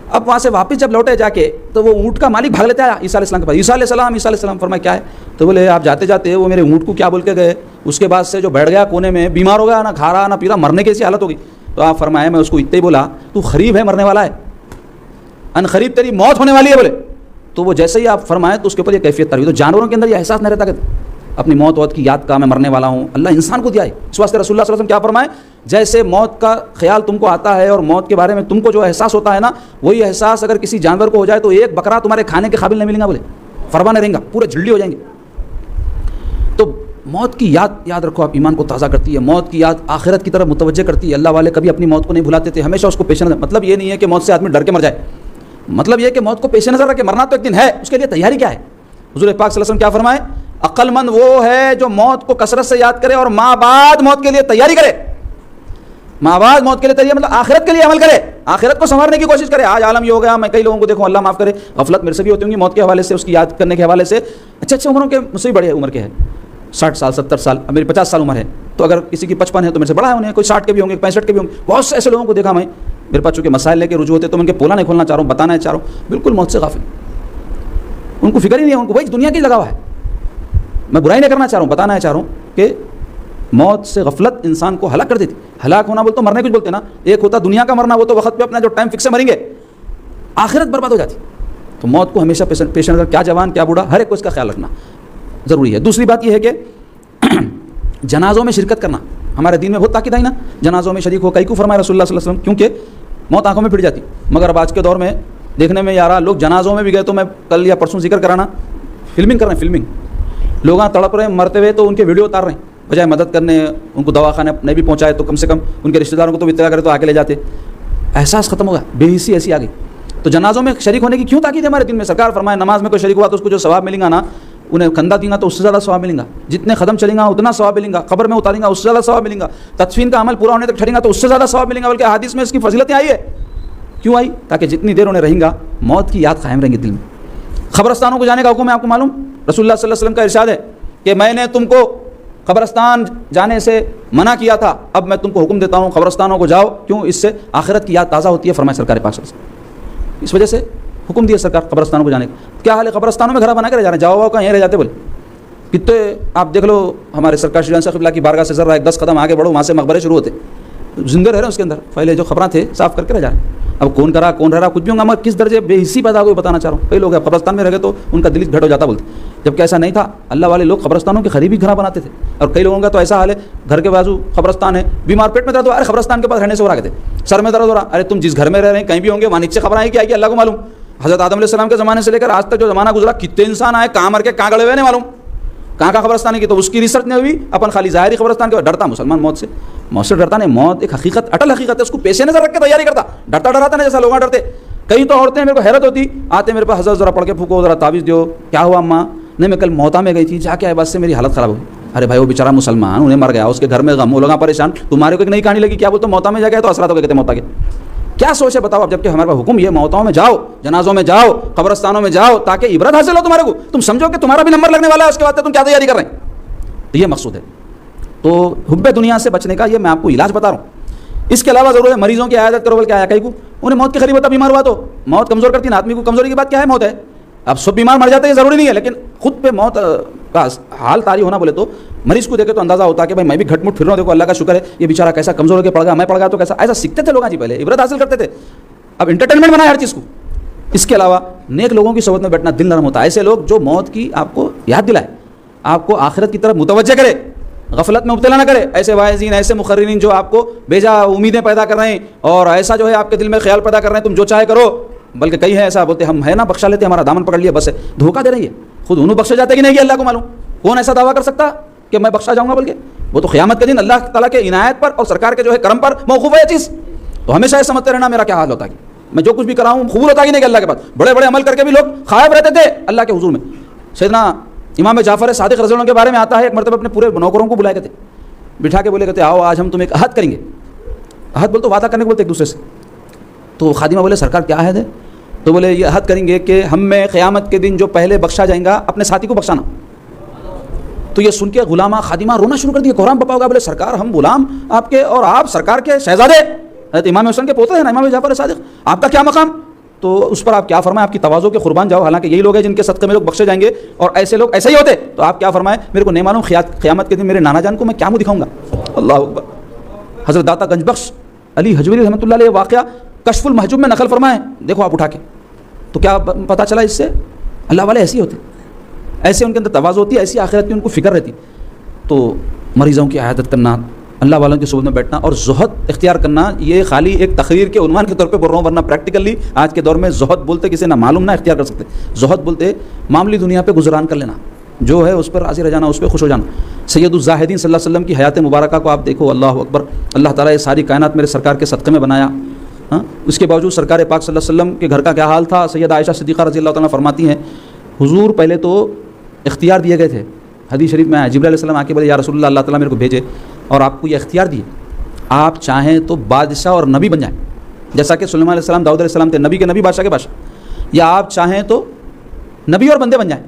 اب وہاں سے واپس جب لوٹے جا کے تو وہ اونٹ کا مالک بھاگ لیتا ہے عیسیٰ علیہ السلام کے پاس. عیسیٰ علیہ السلام فرمایا کیا ہے؟ تو بولے آپ جاتے جاتے وہ میرے اونٹ کو کیا بول کے گئے. اس کے بعد سے جو بیٹھ گیا کونے میں، بیمار ہو گیا، نہ کھا رہا نہ پی رہا، مرنے کی ایسی حالت ہوگی. تو آپ فرمایا میں اس کو اتنے ہی بولا تو قریب ہے مرنے والا ہے، ان قریب تیری موت ہونے والی ہے بولے. تو وہ جیسے ہی آپ فرمائے تو اس کے اوپر یہ کیفیت تاری. تو جانوروں کے اندر یہ احساس نہیں رہتا کہ اپنی موت کی یاد کا میں مرنے والا ہوں، اللہ انسان کو دیا ہے. اس واسطے رسول اللہ صلی اللہ علیہ وسلم کیا فرمائے؟ جیسے موت کا خیال تم کو آتا ہے اور موت کے بارے میں تم کو جو احساس ہوتا ہے نا، وہی احساس اگر کسی جانور کو ہو جائے تو ایک بکرا تمہارے کھانے کے قابل نہیں ملے گا بولے، فرما نہیں رہیں گا، پورے جھلڈی ہو جائیں گے. تو موت کی یاد رکھو، آپ ایمان کو تازہ کرتی ہے. موت کی یاد آخرت کی طرف متوجہ کرتی ہے. اللہ والے کبھی اپنی موت کو نہیں بھلاتے تھے، ہمیشہ اس کو پیش نظر. مطلب یہ نہیں ہے کہ موت سے آدمی ڈر کے مر جائے، مطلب یہ کہ موت کو پیش نظر رکھ کے مرنا تو ایک دن ہے، اس کے لیے تیاری کیا ہے. حضور پاک صلی اللہ علیہ وسلم کیا فرمائے؟ عقل مند وہ ہے جو موت کو کثرت سے یاد کرے اور ماں بعد موت کے لیے تیاری کرے. ماں بعد موت کے لیے تیاری مطلب آخرت کے لیے عمل کرے، آخرت کو سنوارنے کی کوشش کرے. آج عالم یہ ہو گیا، میں کئی لوگوں کو دیکھوں، اللہ معاف کرے، غفلت میرے سے بھی ہوتی ہوں گی موت کے حوالے سے، اس کی یاد کرنے کے حوالے سے. اچھے عمروں کے مجھ سے بھی بڑے عمر کے ہیں، 60 سال 70 سال، اب میری 50 سال عمر ہے. تو اگر کسی کی 55 ہے تو میرے سے بڑا ہے، انہیں کوئی 60 کے بھی ہوں گے، 65 کے بھی ہوں گے. بہت سے ایسے لوگوں کو دیکھا میں، میرے پاس چونکہ مسائل لے کے رجوع ہوتے تو میں ان کے پولا نہیں کھولنا چاہ رہا ہوں، بتانا چاہ رہا ہوں، بالکل موت سے غافل. ان کو فکر ہی نہیں ہے، ان کو وہی دنیا کی لگا ہوا ہے. میں برائی نہیں کرنا چاہ رہا ہوں، بتانا چاہ رہا ہوں کہ موت سے غفلت انسان کو ہلاک کر دیتی. ہلاک ہونا بولتے مرنے کچھ بولتے نا, ایک ہوتا دنیا کا مرنا, وہ تو وقت پہ اپنا جو ٹائم فکس سے مریں گے, آخرت برباد ہو جاتی. تو موت کو ہمیشہ پیش نظر, کیا جوان کیا بوڑھا, ہر ایک کو اس کا خیال رکھنا ضروری ہے. دوسری بات یہ ہے کہ جنازوں میں شرکت کرنا ہمارے دین میں بہت تاکید آئی نا, جنازوں میں شریک ہو. کئی کو فرمایا رسول اللہ صلی اللہ علیہ وسلم, کیونکہ موت آنکھوں میں پھٹ جاتی. مگر اب آج کے دور میں دیکھنے میں یار لوگ جنازوں میں بھی گئے, تو میں کل یا پرسوں ذکر کرانا, فلمنگ کر رہے ہیں, فلمنگ. لوگ تڑپ رہے ہیں مرتے ہوئے, تو ان کے ویڈیو اتار رہے ہیں, بجائے مدد کرنے, ان کو دواخانے نہیں بھی پہنچائے تو کم سے کم ان کے رشتہ داروں کو تو اطلاع کرے تو آگے لے جاتے. احساس ختم ہوگا, بے حسی ایسی آ گئی. تو جنازوں میں شریک ہونے کی کیوں تاکید ہے ہمارے دین میں؟ سرکار فرمائے نماز میں کوئی شریک ہوا تو اس کو جو ثواب ملے گا نا, انہیں کندھا دیں گا تو اس سے زیادہ ثواب ملے گا, جتنے قدم چلیں گا اتنا ثواب ملے گا, قبر میں اتاریں گا اس سے زیادہ ثواب ملے گا, تدفین کا عمل پورا ہونے تک ٹھہریں گا تو اس سے زیادہ ثواب ملے گا. بلکہ حدیث میں اس کی فضیلتیں آئی ہے. کیوں آئی؟ تاکہ جتنی دیر انہیں رہیں گا موت کی یاد قائم رہیں گی دل میں. قبرستانوں کو جانے کا حکم ہے آپ کو معلوم, رسول اللہ صلی اللہ علیہ وسلم کا ارشاد ہے کہ میں نے تم کو قبرستان جانے سے منع کیا تھا, اب میں تم کو حکم دیتا ہوں قبرستانوں کو جاؤ. کیوں؟ اس سے آخرت کی یاد تازہ ہوتی ہے, فرمائے سرکار پاک صلی اللہ علیہ وسلم. اس وجہ سے حکم دیا سرکار قبرستانوں کو جانے کا. کیا حال ہے قبرستانوں میں گھر بنا کے رہ جا رہے ہیں, جاؤ کہیں رہ جاتے بولے. کتنے آپ دیکھ لو, ہمارے سرکار شیران صاحب قبلہ کی بارگاہ سے ذرا 10 قدم آگے بڑھو, وہاں سے مقبرے شروع ہوتے, زندے رہ رہے ہیں اس کے اندر. پہلے جو خبریں تھے صاف کر کے رہ جا رہے ہیں. اب کون کرا کون رہ رہا کچھ بھی ہوگا, مگر کس درجے بے حسی پیدا ہوئی بتانا چاہ رہا ہوں. کئی لوگ قبرستان میں رہ گئے تو ان کا دل بھیٹ ہو جاتا بولتے, جبکہ ایسا نہیں تھا. اللہ والے لوگ قبرستانوں کے قریب ہی گھر بناتے تھے. اور کئی لوگوں کا تو ایسا حال ہے, گھر کے بازو قبرستان ہے, بیمار پیٹ میں درد ہو, ارے قبرستان کے پاس رہنے سے ہو رہا تھے, سر میں درد ہو رہا, ارے تم جس گھر میں رہ رہے ہیں کہیں بھی ہوں گے وہاں نیچے خبر آئی کہ آئی کہ اللہ کو معلوم. حضرت آدم علیہ السلام کے زمانے سے لے کر آج تک جو زمانہ گزرا, کتنے انسان آئے, کہاں مر کے کہاں گڑے ہوئے نہیں معلوم, کہاں کا قبرستان کی. تو اس کی ریسرچ نہیں ہوئی, اپن خالی ظاہری قبرستان کے. ڈرتا مسلمان موت سے ڈرتا نہیں. موت ایک حقیقت, اٹل حقیقت ہے, اس کو پیش نظر رکھ کے تیاری کرتا, ڈراتا نہیں جیسا لوگ ڈرتے. کئی تو عورتیں میرے کو حیرت ہوتی, آتے میرے پاس, حضرت ذرا پڑھ کے پھونکو, ذرا تعویذ دیو. کیا ہوا اماں؟ نہیں میں کل موتا میں گئی تھی, جا کے آئے بس سے میری حالت خراب ہو گئی. ارے بھائی وہ بیچارہ مسلمان, انہیں مر گیا, اس کے گھر میں غم, وہ لوگ پریشان, تمہارے کو ایک نئی کہانی لگی. کیا بولتے موتا میں جا گیا تو اثرات ہو گئے, کہتے موتا کے کیا سوچ ہے بتاؤ. اب جبکہ ہمارے پاس حکم یہ موتاؤں میں جاؤ, جنازوں میں جاؤ, قبرستانوں میں جاؤ, تاکہ عبرت حاصل ہو تمہارے کو, تم سمجھو کہ تمہارا بھی نمبر لگنے والا ہے, اس کے بعد تم کیا تیاری کر رہے ہیں. تو یہ مقصود ہے. تو حب دنیا سے بچنے کا یہ میں آپ کو علاج بتا رہا ہوں. اس کے علاوہ ضرور ہے مریضوں کی عیادت کرو. بلکہ آیا کئی کو انہیں موت کے قریب ہوتا, بیمار ہوا تو موت کمزور کرتی نا آدمی کو. کمزوری کی بات کیا ہے, موت ہے. اب سب بیمار مر جاتے ہیں ضروری نہیں ہے, لیکن خود پہ موت کا حال طاری ہونا بولے تو مریض کو دیکھے تو اندازہ ہوتا ہے کہ بھائی میں بھی گھٹ مٹ پھر رہا ہوں, دیکھو اللہ کا شکر ہے, یہ بیچارہ کیسا کمزور ہو کے پڑ گیا, میں پڑ گیا تو کیسا. ایسا سیکھتے تھے لوگ جی, پہلے عبرت حاصل کرتے تھے. اب انٹرٹینمنٹ بنا ہے ہر چیز کو. اس کے علاوہ نیک لوگوں کی صحبت میں بیٹھنا دل نرم ہوتا ہے. ایسے لوگ جو موت کی آپ کو یاد دلائے, آپ کو آخرت کی طرف متوجہ کرے, غفلت میں مبتلا نہ کرے. ایسے واعظین, ایسے مقررین جو آپ کو بیجا امیدیں پیدا کر رہے ہیں اور ایسا جو ہے آپ کے دل میں خیال پیدا کر رہے ہیں تم جو چاہے کرو. بلکہ کئی ہیں ایسا بولتے ہم ہے نا بخشا لیتے, ہمارا دامن پکڑ لیا بس ہے. دھوکہ دے رہی ہے, خود انہوں بخشے جاتے کہ نہیں, یہ اللہ کو معلوم. کون ایسا دعویٰ کر سکتا کہ میں بخشا جاؤں گا؟ بلکہ وہ تو قیامت کے دن اللہ تعالیٰ کے عنایت پر اور سرکار کے جو ہے کرم پر موقوف ہے یہ چیز. تو ہمیشہ یہ سمجھتے رہنا میرا کیا حال ہوتا ہے, میں جو کچھ بھی کراؤں قبول ہوتا کہ نہیں کہ اللہ کے پاس. بڑے بڑے عمل کر کے بھی لوگ خائب رہتے تھے اللہ کے حضور میں. سیدنا امام جعفر صادق رضی اللہ عنہ کے بارے میں آتا ہے, ایک مرتبہ اپنے پورے نوکروں کو بلائے کہتے, بٹھا کے بولے کہتے آؤ آج ہم تم ایک عہد کریں گے. عہد بولتے وعدہ کرنے کو بولتے ایک دوسرے سے. تو خادمہ بولے سرکار کیا عہد ہے؟ تو بولے یہ عہد کریں گے کہ ہم میں قیامت کے دن جو پہلے بخشا جائیں گا اپنے ساتھی کو بخشانا. تو یہ سن کے غلامہ خادمہ رونا شروع کر دیا, قرآن پپا ہوگا. بولے سرکار ہم غلام آپ کے اور آپ سرکار کے شہزادے, حضرت امام حسین کے پوتے ہیں نا امام جعفر صادق, آپ کا کیا مقام؟ تو اس پر آپ کیا فرمائیں؟ آپ کی تواضع کے قربان جاؤ, حالانکہ یہی لوگ ہیں جن کے صدقے میں لوگ بخشے جائیں گے, اور ایسے لوگ ایسے ہی ہوتے. تو آپ کیا فرمائیں؟ میرے کو نہیں معلوم قیامت کے دن میرے نانا جان کو میں کیا منہ دکھاؤں گا. اللہ اکبر. حضرت داتا گنج بخش علی حجویری رحمۃ اللہ علیہ واقعہ کشف المحجوب میں نقل فرمائیں, دیکھو آپ اٹھا کے. تو کیا پتہ چلا اس سے؟ اللہ والے ایسے ہی ہوتے, ایسے ان کے اندر تواضع ہوتی ہے, ایسی آخرت کی ان کو فکر رہتی. تو مریضوں کی عیادت کرنا, اللہ والوں کی صحبت میں بیٹھنا اور زہد اختیار کرنا, یہ خالی ایک تقریر کے عنوان کے طور پہ بول رہا ہوں, ورنہ پریکٹیکلی آج کے دور میں زہد بولتے کسی نہ معلوم نہ اختیار کر سکتے. زہد بولتے معمولی دنیا پہ گزران کر لینا, جو ہے اس پر راضی رہ جانا, اس پہ خوش ہو جانا. سید الزاہدین صلی اللہ علیہ وسلم کی حیات مبارکہ کو آپ دیکھو, اللہ اکبر. اللہ تعالیٰ یہ ساری کائنات میرے سرکار کے صدقے میں بنایا. اس کے باوجود سرکار پاک صلی اللہ علیہ وسلم کے گھر کا کیا حال تھا؟ سیدہ عائشہ صدیقہ رضی اللہ تعالیٰ فرماتی ہیں, حضور پہلے تو اختیار دیے گئے تھے. حدیث شریف میں جبرائیل علیہ السلام آ کے بولے یا رسول اللہ, اللہ تعالیٰ میرے کو بھیجے اور آپ کو یہ اختیار دیے, آپ چاہیں تو بادشاہ اور نبی بن جائیں, جیسا کہ سلیمان علیہ السلام, داؤد علیہ السلام تھے نبی کے نبی, بادشاہ کے بادشاہ, یا آپ چاہیں تو نبی اور بندے بن جائیں.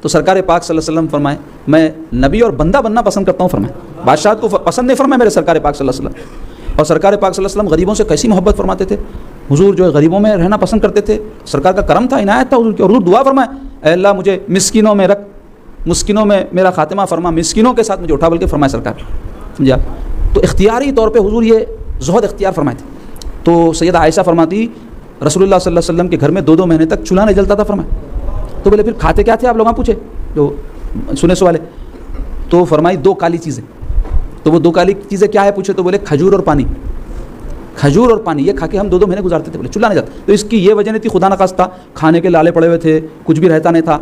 تو سرکار پاک صلی اللہ علیہ وسلم فرمائے میں نبی اور بندہ بننا پسند کرتا ہوں. فرمائے بادشاہت کو پسند نہیں فرمائے میرے سرکار پاک صلی اللہ علیہ وسلم. اور سرکار پاک صلی اللہ علیہ وسلم غریبوں سے کیسی محبت فرماتے تھے. حضور جو ہے غریبوں میں رہنا پسند کرتے تھے, سرکار کا کرم تھا, عنایت تھا حضور کی. اور حضور دعا فرمائے اے اللہ مجھے مسکینوں میں رکھ, مسکینوں میں میرا خاتمہ فرما، مسکینوں کے ساتھ مجھے اٹھا، بلکہ فرمائے سرکار، سمجھا؟ تو اختیاری طور پہ حضور یہ زہد اختیار فرمائے تھے. تو سیدہ عائشہ فرماتی رسول اللہ صلی اللہ علیہ وسلم کے گھر میں 2 مہینے تک چولہا نہیں جلتا تھا فرمائے. تو بولے پھر کھاتے کیا تھے آپ لوگوں پوچھے جو سنے سو والے. تو فرمائی 2 کالی چیزیں. تو وہ 2 کالی چیزیں کیا ہے پوچھے تو بولے کھجور اور پانی. کھجور اور پانی یہ کھا کے ہم 2 مہینے گزارتے تھے، بولے چولہا نہیں جاتا. تو اس کی یہ وجہ نہیں تھی، خدا نخواستہ کھانے کے لالے پڑے ہوئے تھے، کچھ بھی رہتا نہیں تھا.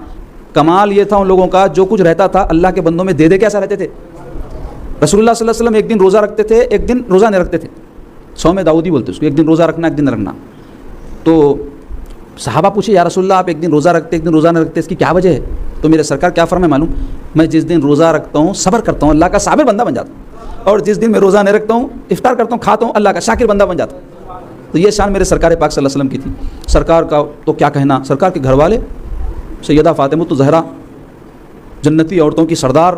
کمال یہ تھا ان لوگوں کا جو کچھ رہتا تھا اللہ کے بندوں میں دے دے کے ایسا رہتے تھے. رسول اللہ صلی اللہ علیہ وسلم ایک دن روزہ رکھتے تھے، ایک دن روزہ نہیں رکھتے تھے. صوم داؤدی بولتے اس کو، ایک دن روزہ رکھنا ایک دن رکھنا. تو صحابہ پوچھے یا رسول اللہ آپ ایک دن روزہ رکھتے ایک دن روزہ نہ رکھتے، اس کی کیا وجہ ہے؟ تو میرے سرکار کیا فرمائے معلوم؟ میں جس دن روزہ رکھتا ہوں صبر کرتا ہوں، اللہ کا صابر بندہ بن جاتا ہوں، اور جس دن میں روزہ نہیں رکھتا ہوں افطار کرتا ہوں کھاتا ہوں، اللہ کا شاکر بندہ بن جاتا ہوں. تو یہ شان میرے سرکار پاک صلی اللہ علیہ وسلم کی تھی. سرکار کا تو کیا کہنا، سرکار کے گھر والے سیدہ فاطمہ الزہرا جنتی عورتوں کی سردار،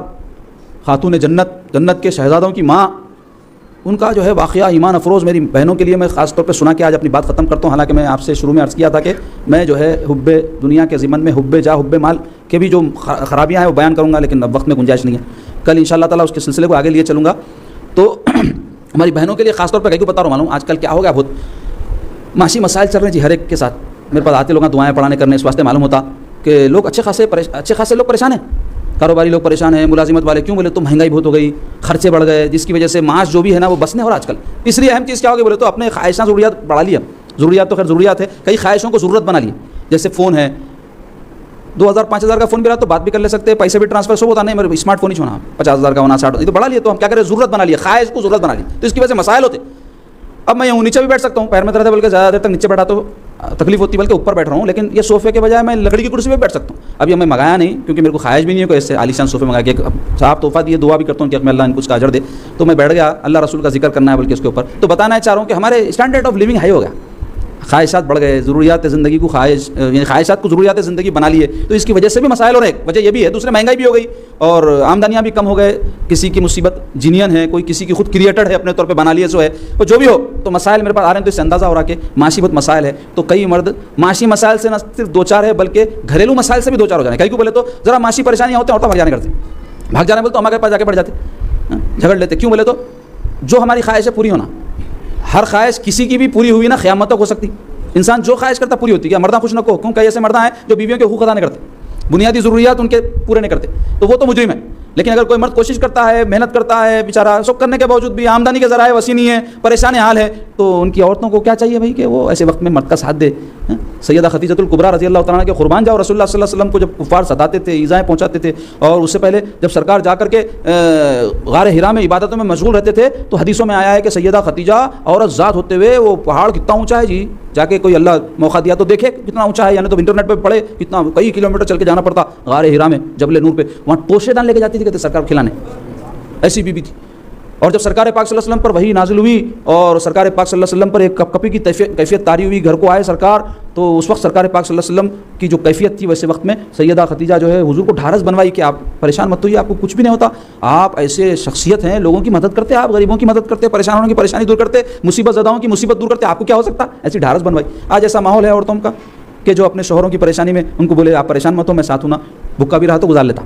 خاتون جنت، جنت کے شہزادوں کی ماں، ان کا جو ہے واقعہ ایمان افروز میری بہنوں کے لیے میں خاص طور پہ سنا کے آج اپنی بات ختم کرتا ہوں. حالانکہ میں آپ سے شروع میں عرض کیا تھا کہ میں جو ہے حب دنیا کے ضمن میں حب جا حب مال کے بھی جو خرابیاں ہیں وہ بیان کروں گا، لیکن اب وقت میں گنجائش نہیں ہے. کل انشاءاللہ تعالیٰ اس کے سلسلے کو آگے لیے چلوں گا. تو ہماری بہنوں کے لیے خاص طور پہ کہیں کو بتا رہا ہوں، معلوم آج کل کیا ہو گیا، بہت معاشی مسائل چل رہے ہیں جی ہر ایک کے ساتھ. میرے پاس آتے لوگ دعائیں پڑھانے کرنے، اس واسطے معلوم ہوتا کہ لوگ اچھے خاصے لوگ پریشان ہیں، کاروباری لوگ پریشان ہیں، ملازمت والے. کیوں بولے تو مہنگائی بہت ہو گئی، خرچے بڑھ گئے، جس کی وجہ سے معاش جو بھی ہے نا وہ بس نہیں ہو رہا آج کل. تیسری اہم چیز کیا ہوگی بولے تو اپنے خواہشاں ضروریات بڑھا لیا. ضروریات تو خیر ضروریات ہے، کئی خواہشوں کو ضرورت بنا لی. جیسے فون ہے، 2000-5000 کا فون بھی رہا تو بات بھی کر لے سکتے ہیں، پیسے بھی ٹرانسفر سب ہوتا نہیں، میرے اسمارٹ فون ہی چھوڑا 50,000 کا ہونا 60 تو بڑھا لیا. تو ہم کیا کریں، ضرورت بنا لیا، خواہش کو ضرورت بنا لی. تو اس کی وجہ سے مسائل ہوتے. اب میں یوں نیچے بھی بیٹھ سکتا ہوں، پیر میں درد ہے بلکہ زیادہ دیر تک نیچے بیٹھا تو تکلیف ہوتی، بلکہ اوپر بیٹھ رہا ہوں، لیکن یہ صوفے کے بجائے میں لکڑی کی کرسی پہ بیٹھ سکتا ہوں. اب یہ میں منگایا نہیں کیونکہ میرے کو خواہش بھی نہیں ہے کوئی ایسے عالیشان صوفے منگا کے. صاحب تحفہ دیے، دعا بھی کرتا ہوں کہ اللہ ان کو اس کا اجر دے. تو میں بیٹھ گیا، اللہ رسول کا ذکر کرنا ہے بلکہ اس کے اوپر. تو بتانا چاہ رہا ہوں کہ ہمارے اسٹینڈرڈ آف لیونگ ہائی ہو گیا، خواہشات بڑھ گئے، ضروریات زندگی کو یعنی خواہشات کو ضروریات زندگی بنا لیے. تو اس کی وجہ سے بھی مسائل ہو رہے ہیں. وجہ یہ بھی ہے، دوسرے مہنگائی بھی ہو گئی اور آمدنیاں بھی کم ہو گئے. کسی کی مصیبت جینین ہے، کوئی کسی کی خود کریٹڈ ہے، اپنے طور پہ بنا لیے سو ہے. تو جو بھی ہو تو مسائل میرے پاس آ رہے ہیں. تو اس سے اندازہ ہو رہا کہ معاشی بہت مسائل ہے. تو کئی مرد معاشی مسائل سے نہ صرف 2-4 ہے بلکہ گھریلو مسائل سے بھی 2-4 ہو جانے. کئی کو بولے تو ذرا معاشی پریشانیاں ہوتے ہیں اور بھاگ جانے کرتے، بھاگ جانے بولے تو ہمارے پاس جا کے پڑ جاتے، جھگڑ لیتے. کیوں بولے تو جو ہماری خواہش ہے پوری ہونا. ہر خواہش کسی کی بھی پوری ہوئی نا قیامت تک ہو سکتی. انسان جو خواہش کرتا پوری ہوتی ہے. مردہ خوش نہ کو، کیونکہ ایسے مردہ ہیں جو بیویوں کے حقوق ادا نہیں کرتے، بنیادی ضروریات ان کے پورے نہیں کرتے، تو وہ تو مجرم ہے. لیکن اگر کوئی مرد کوشش کرتا ہے، محنت کرتا ہے، بیچارہ سب کرنے کے باوجود بھی آمدنی کے ذرائع وسیع نہیں ہے، پریشان حال ہے، تو ان کی عورتوں کو کیا چاہیے بھائی کہ وہ ایسے وقت میں مرد کا ساتھ دے. سیدہ خدیجہ الکبریٰ رضی اللہ تعالیٰ عنہ کے قربان جاؤ. رسول اللہ صلی اللہ علیہ وسلم کو جب کفار ستاتے تھے، ایذائیں پہنچاتے تھے، اور اس سے پہلے جب سرکار جا کر کے غار حرا میں عبادتوں میں مشغول رہتے تھے، تو حدیثوں میں آیا ہے کہ سیدہ خدیجہ عورت ذات ہوتے ہوئے وہ پہاڑ کتنا اونچا ہے جی، جا کے کوئی اللہ موقع دیا تو دیکھے کتنا اونچا ہے. یعنی تو انٹرنیٹ پہ پڑھے کتنا کئی کلومیٹر چل کے جانا پڑتا غار حرا میں جبل نور پہ، وہاں توشے دان لے کے جاتی تھی کہتے سرکار کھلانے. ایسی بیوی تھی. اور جب سرکار پاک صلی اللہ علیہ وسلم پر وحی نازل ہوئی اور سرکار پاک صلی اللہ علیہ وسلم پر ایک کپ کپی کی کیفیت طاری ہوئی، گھر کو آئے سرکار، تو اس وقت سرکار پاک صلی اللہ علیہ وسلم کی جو کیفیت تھی ویسے وقت میں سیدہ خدیجہ جو ہے حضور کو ڈھارس بنوائی کہ آپ پریشان مت ہوئیے، آپ کو کچھ بھی نہیں ہوتا، آپ ایسے شخصیت ہیں، لوگوں کی مدد کرتے، آپ غریبوں کی مدد کرتے، پریشانوں کی پریشانی دور کرتے، مصیبت زداؤں کی مصیبت دور کرتے، آپ کو کیا ہو سکتا، ایسی ڈھارس بنوائی. آج ایسا ماحول ہے عورتوں کا کہ جو اپنے شوہروں کی پریشانی میں ان کو بولے آپ پریشان مت ہو، میں ساتھ ہوں نا، بھوکا بھی رہا تو گزار لیتا.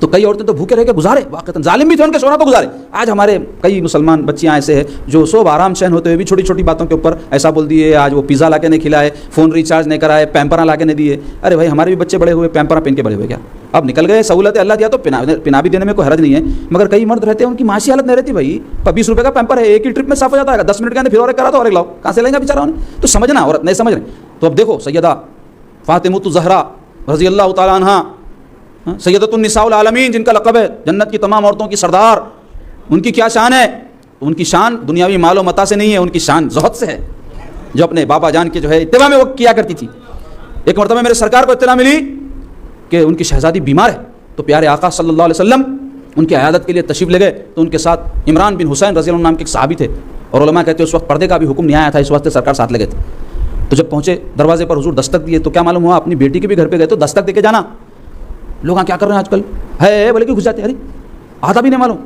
تو کئی عورتیں تو بھوکے رہ کے گزارے، واقعتاً ظالم بھی تھے ان کے شوہر تو گزارے. آج ہمارے کئی مسلمان بچیاں ایسے ہیں جو سب آرام چین ہوتے ہوئے بھی چھوٹی چھوٹی باتوں کے اوپر ایسا بول دیے، آج وہ پیزا لا کے نہیں کھلائے، فون ریچارج نہیں کرائے، پیمپراں لا کے نہیں دیے. ارے بھائی ہمارے بھی بچے بڑے ہوئے، پیمپراں پہن کے بڑے ہوئے کیا، اب نکل گئے، سہولت اللہ دیا تو پنا بھی دینے میں کوئی حرج نہیں ہے. مگر کئی مرد رہتے ہیں ان کی معاشی حالت نہیں رہتی. بھائی 20 روپے کا پیمپر ہے، ایک ہی ٹرپ میں صاف ہو جاتا ہے، 10 منٹ کے اندر پھر اور ایک کرا تو اور ایک لاؤ، کہاں سے لیں گے بیچارہ انہیں. تو سمجھنا، عورت نہیں سمجھ رہے. تو اب دیکھو سیدہ فاطمہ الزہرا رضی اللہ تعالیٰ عنہا، سیدۃ النساء العالمین جن کا لقب ہے، جنت کی تمام عورتوں کی سردار، ان کی کیا شان ہے؟ ان کی شان دنیاوی مال و متا سے نہیں ہے، ان کی شان زہد سے ہے، جو اپنے بابا جان کے جو ہے اتباع میں وہ کیا کرتی تھی. ایک مرتبہ میرے سرکار کو اطلاع ملی کہ ان کی شہزادی بیمار ہے، تو پیارے آقا صلی اللہ علیہ وسلم ان کی عیادت کے لیے تشریف لے گئے. تو ان کے ساتھ عمران بن حسین رضی اللہ عنہ نام کے ایک صحابی تھے، اور علماء کہتے ہیں اس وقت پردے کا بھی حکم نہیں آیا تھا، اس واسطے سرکار ساتھ لے گئے تھے. تو جب پہنچے دروازے پر حضور دستک دیے، تو کیا معلوم ہوا اپنی بیٹی کے بھی گھر پہ گئے تو دستک دے کے جانا. لوگ کیا کر رہے ہیں آج کل ہے بولے کہ گھس جاتے ہیں، ارے آدھا بھی نہیں معلوم.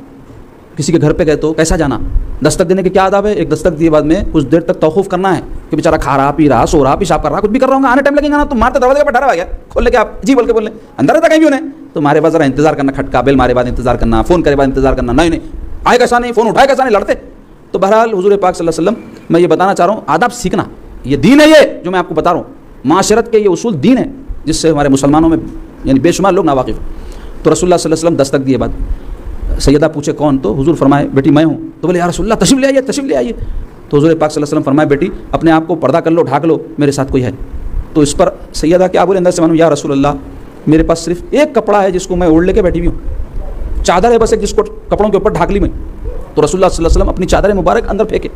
کسی کے گھر پہ گئے تو کیسا جانا، دستک دینے کے کیا آداب ہے؟ ایک دستک دیے بعد میں کچھ دیر تک توقف کرنا ہے کہ بیچارہ کھا رہا، پی رہا، سو رہا، پیشاب کر رہا، کچھ بھی کر رہا ہوں گا، آنے ٹائم لگے گا نا، تو مارتے دروازے کے پر ڈرا گیا کھول لے کے آپ جی بول کے بول لیں، اندر رہتا کہیں بھی انہیں تو مارے بعد ذرا انتظار کرنا, کھٹکا بیل مارے بعد انتظار کرنا, فون کرے بعد انتظار کرنا, نہیں آئے کیسا نہیں, فون اٹھائے کیسا نہیں, لڑتے. تو بہرحال حضور پاک صلی اللہ علیہ وسلم, میں یہ بتانا چاہ رہا ہوں آداب سیکھنا, یہ دین ہے, یہ جو میں آپ کو بتا رہا ہوں معاشرت کے یہ اصول دین ہے جس سے ہمارے مسلمانوں میں یعنی بے شمار لوگ ناواقف ہیں. تو رسول اللہ صلی اللہ علیہ وسلم دستک دیے بعد سیدہ پوچھے کون, تو حضور فرمائے بیٹی میں ہوں. تو بولے یا رسول اللہ تشریف لے آئیے, تشریف لے آئیے. تو حضور پاک صلی اللہ علیہ وسلم فرمائے بیٹی اپنے آپ کو پردہ کر لو, ڈھاک لو, میرے ساتھ کوئی ہے. تو اس پر سیدہ کیا بولے اندر سے معلوم, یا رسول اللہ میرے پاس صرف ایک کپڑا ہے جس کو میں اوڑھ لے کے بیٹھی ہوئی ہوں, چادر ہے بس ایک جس کو کپڑوں کے اوپر ڈھاک لی میں. تو رسول اللہ صلی اللہ علیہ وسلم اپنی چادر مبارک اندر پھینکے,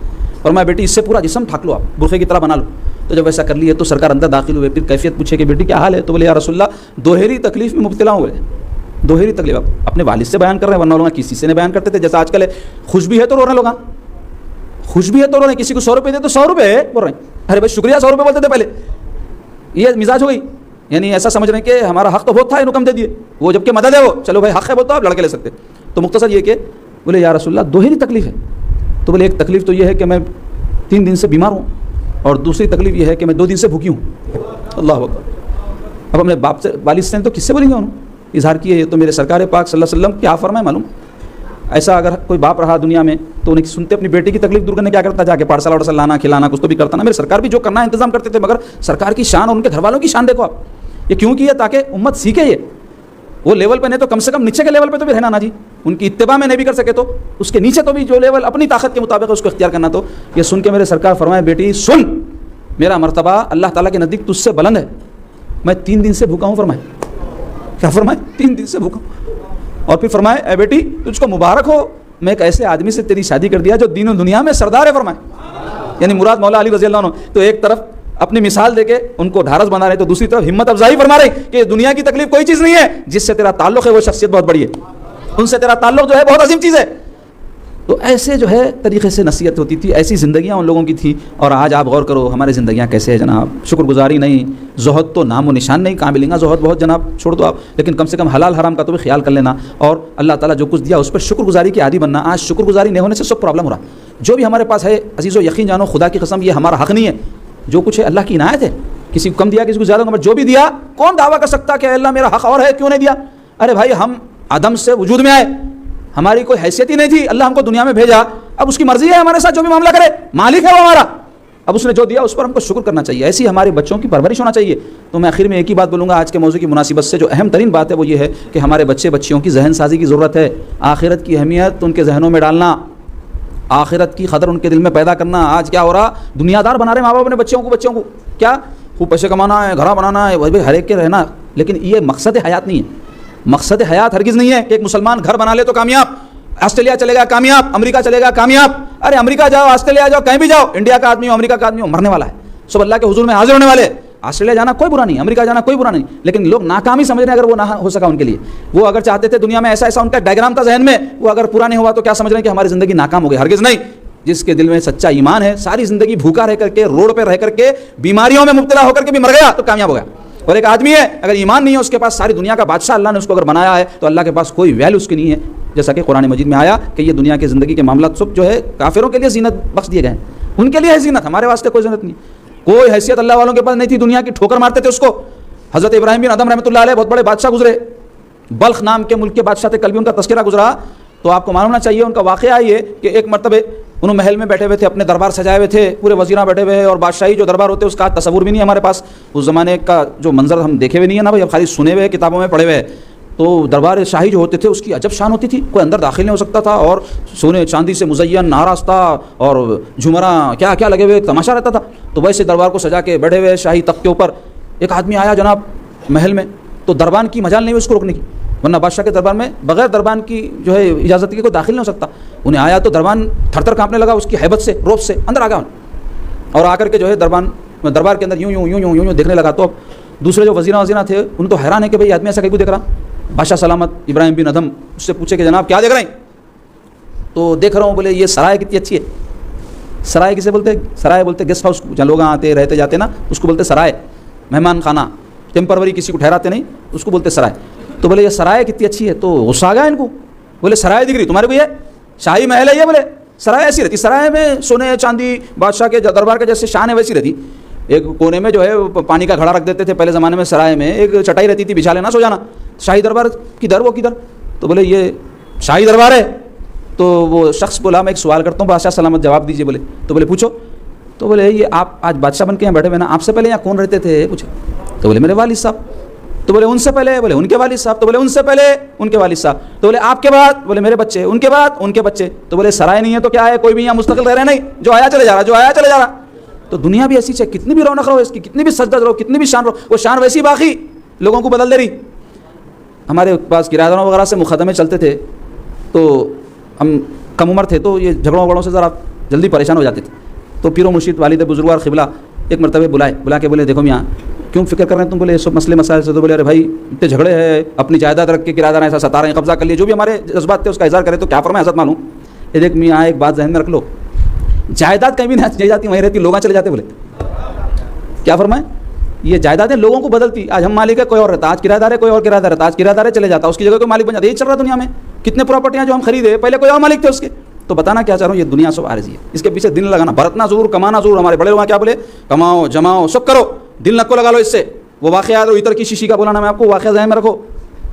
فرمایا بیٹی اس سے پورا جسم ڈھاک لو, آپ برقعے کی طرح بنا لو. تو جب ایسا کر لیے تو سرکار اندر داخل ہوئے, پھر کیفیت پوچھے کہ بیٹی کیا حال ہے. تو بولے یا رسول اللہ دوہری تکلیف میں مبتلا ہوں. دوہری تکلیف آپ اپنے والد سے بیان کر رہے ہیں, ورنہ لوگ کسی سے نہیں بیان کرتے تھے. جیسا آج کل ہے خوش بھی ہے تو رو رہے ہیں, لوگ خوش بھی ہے تو رو رہے ہیں, کسی کو 100 روپئے دے تو 100 روپئے بول رہے ہیں, ارے بھائی شکریہ 100 روپئے بولتے تھے پہلے. یہ مزاج ہو گئی, یعنی ایسا سمجھ رہے ہیں کہ ہمارا حق تو بہت تھا, انہوں کم دے دیے, وہ جب کہ مدد ہے وہ, چلو بھائی حق ہے بہت, تو آپ لڑکے لے سکتے. تو مختصر یہ کہ بولے یا رسول اللہ دوہری تکلیف ہے. تو بولے ایک تکلیف تو یہ ہے کہ میں 3 دن سے بیمار ہوں, اور دوسری تکلیف یہ ہے کہ میں 2 دن سے بھوکی ہوں. اللہ اکبر. اب اپنے باپ سے والد سے تو کس سے بولیں گے, انہوں اظہار کیے. تو میرے سرکار پاک صلی اللہ علیہ وسلم کیا فرمائے معلوم, ایسا اگر کوئی باپ رہا دنیا میں تو انہیں سنتے اپنی بیٹی کی تکلیف دور کرنے کیا کرتا, جا کے پارسل وارسل لانا کھلانا کچھ تو بھی کرتا نا. میرے سرکار بھی جو کرنا ہے انتظام کرتے تھے, مگر سرکار کی شان اور ان کے گھر والوں کی شان دیکھو آپ, یہ کیوں کیا تاکہ امت سیکھے. یہ وہ لیول پہ نہیں تو کم سے کم نیچے کے لیول پہ تو بھی رہنا نا جی, ان کی اتباع میں نہیں بھی کر سکے تو اس کے نیچے تو بھی جو لیول اپنی طاقت کے مطابق اس کو اختیار کرنا. تو یہ سن کے میرے سرکار فرمائے بیٹی سن, میرا مرتبہ اللہ تعالیٰ کے نزدیک تجھ سے بلند ہے, میں 3 دن سے بھوکا ہوں. فرمائے کیا فرمائے 3 دن سے بھوکا ہوں. اور پھر فرمائے اے بیٹی تجھ کو مبارک ہو, میں ایک ایسے آدمی سے تیری شادی کر دیا جو دین و دنیا میں سردار ہے. فرمائے یعنی مراد مولا علی رضی اللہ عنہ. تو ایک طرف اپنی مثال دے کے ان کو ڈھارس بنا رہے, تو دوسری طرف ہمت افزائی فرما رہے کہ دنیا کی تکلیف کوئی چیز نہیں ہے, جس سے تیرا تعلق ہے وہ شخصیت بہت بڑی ہے, ان سے تیرا تعلق جو ہے بہت عظیم چیز ہے. تو ایسے جو ہے طریقے سے نصیحت ہوتی تھی, ایسی زندگیاں ان لوگوں کی تھیں. اور آج آپ غور کرو ہماری زندگیاں کیسے ہیں جناب, شکر گزاری نہیں, زہد تو نام و نشان نہیں, کہاں ملیں گا زہد بہت جناب, چھوڑ دو آپ, لیکن کم سے کم حلال حرام کا تو بھی خیال کر لینا, اور اللہ تعالیٰ جو کچھ دیا اس پر شکر گزاری کی عادی بننا. آج شکر گزاری نہیں ہونے سے سب پرابلم ہو رہا. جو بھی ہمارے پاس ہے عزیز و یقین جانو خدا کی قسم یہ ہمارا حق نہیں ہے, جو کچھ ہے اللہ کی عنایت ہے. کسی کو کم دیا کسی کو زیادہ, جو بھی دیا کون دعویٰ کر سکتا کہ اللہ میرا حق اور ہے کیوں نہیں دیا. ارے بھائی ہم عدم سے وجود میں آئے, ہماری کوئی حیثیت ہی نہیں تھی, اللہ ہم کو دنیا میں بھیجا, اب اس کی مرضی ہے ہمارے ساتھ جو بھی معاملہ کرے, مالک ہے وہ ہمارا, اب اس نے جو دیا اس پر ہم کو شکر کرنا چاہیے. ایسی ہمارے بچوں کی پرورش ہونا چاہیے. تو میں آخر میں ایک ہی بات بولوں گا آج کے موضوع کی مناسبت سے, جو اہم ترین بات ہے وہ یہ ہے کہ ہمارے بچے بچیوں کی ذہن سازی کی ضرورت ہے. آخرت کی اہمیت ان کے ذہنوں میں ڈالنا, آخرت کی قدر ان کے دل میں پیدا کرنا. آج کیا ہو رہا, دنیا دار بنا رہے ماں باپ اپنے بچوں کو کیا خوب پیسے کمانا ہے, گھر بنانا ہے, وہی ہر ایک کے رہنا, لیکن یہ مقصد حیات نہیں ہے. مقصد حیات ہرگز نہیں ہے کہ ایک مسلمان گھر بنا لے تو کامیاب, آسٹریلیا چلے گا کامیاب, امریکہ چلے گا کامیاب. ارے امریکہ جاؤ, آسٹریلیا جاؤ, کہیں بھی جاؤ, انڈیا کا آدمی ہو, امریکہ کا آدمی ہو, مرنے والا ہے, سب اللہ کے حضور میں حاضر ہونے والے. آسٹریلیا جانا کوئی برا نہیں, امریکہ جانا کوئی برا نہیں, لیکن لوگ ناکامی سمجھ رہے ہیں اگر وہ نہ ہو سکا ان کے لیے. وہ اگر چاہتے تھے دنیا میں ایسا ان کا ڈائیگرام تھا ذہن میں, وہ اگر پورا نہیں ہوا تو کیا سمجھ رہے ہیں کہ ہماری زندگی ناکام ہو گئی. ہرگز نہیں. جس کے دل میں سچا ایمان ہے, ساری زندگی بھوکا رہ کر کے, روڈ پہ رہ کر کے, بیماریوں میں مبتلا ہو کر کے بھی مر گیا تو کامیاب ہو گیا. اور ایک آدمی ہے اگر ایمان نہیں ہے اس کے پاس, ساری دنیا کا بادشاہ اللہ نے اس کو اگر بنایا ہے تو اللہ کے پاس کوئی ویلیو اس کی نہیں ہے. جیسا کہ قرآن مجید میں آیا کہ یہ دنیا کی زندگی کے معاملات سب جو ہے کافروں کے لیے زینت بخش دیے گئے ہیں, ان کے لیے ہے زینت, ہمارے واسطے کوئی زینت نہیں. کوئی حیثیت اللہ والوں کے پاس نہیں تھی, دنیا کی ٹھوکر مارتے تھے اس کو. حضرت ابراہیم بن ادم رحمۃ اللہ علیہ بہت بڑے بادشاہ گزرے, بلخ نام کے ملک کے بادشاہ تھے, کل بھی ان کا تذکرہ گزرا. تو آپ کو معلوم ہونا چاہیے ان کا واقعہ یہ کہ ایک مرتبہ انہوں محل میں بیٹھے ہوئے تھے, اپنے دربار سجائے ہوئے تھے, پورے وزیراں بیٹھے ہوئے, اور بادشاہی جو دربار ہوتے ہیں اس کا تصور بھی نہیں ہمارے پاس. اس زمانے کا جو منظر ہم دیکھے ہوئے نہیں ہے نا بھائی, اب خالی سنے ہوئے کتابوں میں پڑھے ہوئے. تو دربار شاہی جو ہوتے تھے اس کی عجب شان ہوتی تھی, کوئی اندر داخل نہیں ہو سکتا تھا, اور سونے چاندی سے مزین آراستہ اور جھمراں کیا کیا لگے ہوئے, تماشا رہتا تھا. تو ویسے دربار کو سجا کے بیٹھے ہوئے شاہی تخت کے اوپر ایک آدمی آیا جناب محل میں, تو دربان کی مجال نہیں ہوئی اس کو روکنے کی, ورنہ بادشاہ کے دربار میں بغیر دربان کی جو ہے اجازت کے کوئی داخل نہیں ہو سکتا. انہیں آیا تو دربان تھر تھر کانپنے لگا اس کی ہیبت سے, روب سے, اندر آ گیا اور آ کر کے جو ہے دربار کے اندر یوں دیکھنے لگا. تو اب دوسرے جو وزیراں تھے ان تو حیران ہے کہ بھئی آدمی ایسا کیوں دیکھ رہا. بادشاہ سلامت ابراہیم بن ادم اس سے پوچھے کہ جناب کیا دیکھ رہے ہیں. تو دیکھ رہا ہوں. بولے یہ سرائے کتنی اچھی ہے. سرائے کسے بولتے, سرائے بولتے گیسٹ ہاؤس, جہاں لوگ آتے رہتے جاتے نا اس کو بولتے سرائے, مہمان خانہ, ٹیمپروری کسی کو ٹھہراتے نہیں اس کو بولتے سرائے. تو بولے یہ سرائے کتنی اچھی ہے. تو غصہ آ گیا ان کو, بولے سرائے دکھ رہی تمہارے کو, یہ شاہی محل ہے یہ, بولے سرائے ایسی رہتی, سرائے میں سونے چاندی بادشاہ کے دربار کے جیسے شان ہے ویسی رہتی. ایک کونے میں جو ہے پانی کا گھڑا رکھ دیتے تھے پہلے زمانے میں، سرائے میں ایک چٹائی رہتی تھی، بچھا لینا، سو جانا. شاہی دربار کدھر، وہ کدھر؟ تو بولے یہ شاہی دربار ہے. تو وہ شخص بولا میں ایک سوال کرتا ہوں، بادشاہ سلامت جواب دیجیے. بولے تو بولے پوچھو. تو بولے یہ آپ آج بادشاہ بن کے یہاں بیٹھے ہوئے نا، آپ سے پہلے یہاں کون رہتے تھے پوچھے. تو بولے میرے والد صاحب. تو بولے ان سے پہلے؟ بولے ان کے والد صاحب. تو بولے ان سے پہلے؟ ان کے والد صاحب. تو بولے آپ کے بعد؟ بولے میرے بچے. ان کے بعد؟ ان کے بچے. تو بولے سرائے نہیں ہے تو کیا ہے، کوئی بھی یہاں مستقل رہ رہے نہیں، جو آیا چلے جا رہا، جو آیا چلے جا رہا. تو دنیا بھی ایسی ہے، کتنی بھی رونق رہو اس کی، کتنی بھی سجدت رہو، کتنی بھی شان رہو، وہ شان ویسی باقی لوگوں کو بدل دے رہی. ہمارے پاس کرایہ داروں وغیرہ سے مقدمے چلتے تھے، تو ہم کم عمر تھے، تو یہ جھگڑوں وگڑوں سے ذرا جلدی پریشان ہو جاتے تھے. تو پیر و مرشد والد بزرگوار قبلہ ایک مرتبہ بلا کے بولے دیکھو میاں کیوں فکر کر رہے ہیں تم؟ بولے سب مسئلے مسائل سے. تو بولے ارے بھائی اتنے جھگڑے ہیں، اپنی جائیداد رکھ کے کرایہ دار ایسا ستا رہے ہیں، قبضہ کر لیے، جو بھی ہمارے جذبات تھے اس کا اظہار کرے. تو کیا فرمائے حضرت معلوم؟ یہ دیکھ میاں ایک بات ذہن میں رکھ لو، جائیداد کہیں بھی نہیں جاتی، وہیں رہتی، لوگ چلے جاتے. بولے کیا فرمائے؟ یہ جائیدادیں لوگوں کو بدلتی. آج ہم مالک ہے، کوئی اور رہتا، آج کرایہ دار ہے، کوئی اور کرایہ دار رہتا، آج کرایہ دار ہے چلے جاتا، اس کی جگہ کوئی مالک بن جاتا. یہ چل رہا دنیا میں. کتنے پراپرٹیاں جو ہم خریدے پہلے کوئی اور مالک تھے اس کے. تو بتانا کیا چاہ رہا ہوں، یہ دنیا سب عارضی ہے، اس کے پیچھے دل لگانا، برتنا ضرور، کمانا ضرور. ہمارے بڑے لوگ کیا بولے؟ کماؤ جماؤ سب کرو، دل نکو لگا لو اس سے. وہ واقعہ یاد ہو، عطر کی شیشی کا بولانا میں آپ کو، واقعہ ذہن میں رکھو،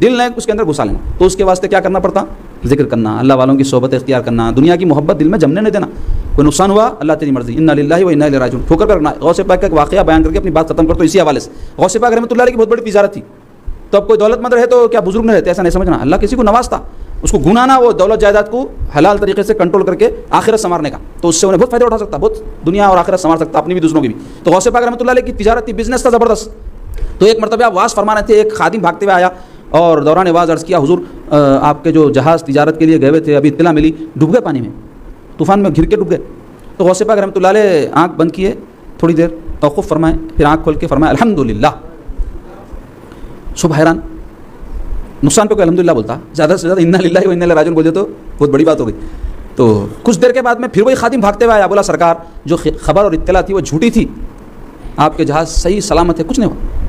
دل نہیں اس کے اندر گھسا لینا. تو اس کے واسطے کیا کرنا پڑتا؟ ذکر کرنا، اللہ والوں کی صحبت اختیار کرنا، دنیا کی محبت دل میں جمنے نہیں دینا. کوئی نقصان ہوا اللہ تیری مرضی، انا للہ و انا الیہ راجعون ٹھوکر کر رکھنا. غوث پاک کا ایک واقعہ بیان کر کے اپنی بات ختم کر. تو اسی حوالے سے غوث پاک رحمۃ اللہ علیہ کی بہت بڑی تجارت تھی. تو اب کوئی دولت مند رہے تو کیا بزرگ نہیں رہتے، ایسا نہیں سمجھنا. اللہ کسی کو نوازتا، اس کو گنانا، وہ دولت جائیداد کو حلال طریقے سے کنٹرول کر کے آخرت سنوارنے کا، تو اس سے انہیں بہت فائدہ اٹھا سکتا، بہت دنیا اور آخرت سنوار سکتا، اپنی بھی دوسروں کی بھی. تو غوث پاک رحمۃ اللہ علیہ کی تجارت تھی، بزنس تھا زبردست. تو ایک مرتبہ آپ واز فرما رہے تھے، ایک خادم بھاگتے ہوئے آیا اور دوران واز عرض کیا حضور آپ کے جو جہاز تجارت کے لیے گئے ہوئے تھے ابھی اطلاع ملی ڈوب گئے پانی میں، طوفان میں گھر کے ڈوب گئے. تو غوث پاک رحمۃ اللہ علیہ آنکھ بند کیے، تھوڑی دیر توقف فرمائے، پھر آنکھ کھول کے فرمائے الحمدللہ. سب حیران، نقصان پہ کوئی الحمدللہ بولتا، زیادہ سے زیادہ انا للہ و انا الیہ راجعون بول دے تو بہت بڑی بات ہو گئی. تو کچھ دیر کے بعد میں پھر وہی خادم بھاگتے ہوئے آیا، بولا سرکار جو خبر اور اطلاع تھی وہ جھوٹی تھی، آپ کے جہاز صحیح سلامت ہے، کچھ نہیں ہوا.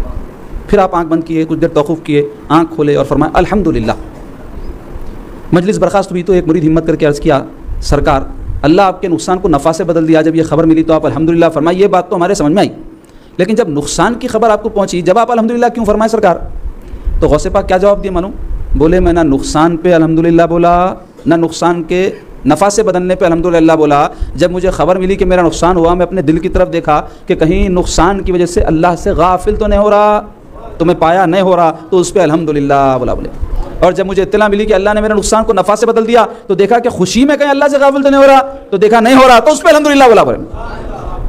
پھر آپ آنکھ بند کیے، کچھ دیر توقف کیے، آنکھ کھولے اور فرمایا الحمدللہ. مجلس برخاست ہوئی تو ایک مرید ہمت کر کے عرض کیا سرکار اللہ آپ کے نقصان کو نفع سے بدل دیا، جب یہ خبر ملی تو آپ الحمدللہ فرمائے. یہ بات تو ہمارے سمجھ میں آئی، لیکن جب نقصان کی خبر آپ کو پہنچی جب آپ الحمدللہ کیوں فرمائے سرکار؟ تو غوث پاک کیا جواب دیا معلوم؟ بولے میں نہ نقصان پہ الحمدللہ بولا، نہ نقصان کے نفع سے بدلنے پہ الحمدللہ بولا. جب مجھے خبر ملی کہ میرا نقصان ہوا، میں اپنے دل کی طرف دیکھا کہ کہیں نقصان کی وجہ سے اللہ سے غافل تو نہیں ہو رہا، تو میں پایا نہیں ہو رہا، تو اس پہ الحمدللہ بولا. بولے اور جب مجھے اطلاع ملی کہ اللہ نے میرے نقصان کو نفع سے بدل دیا تو دیکھا کہ خوشی میں کہیں اللہ سے غافل تو نہیں ہو رہا، تو دیکھا نہیں ہو رہا، تو اس پہ الحمدللہ بولا. بولے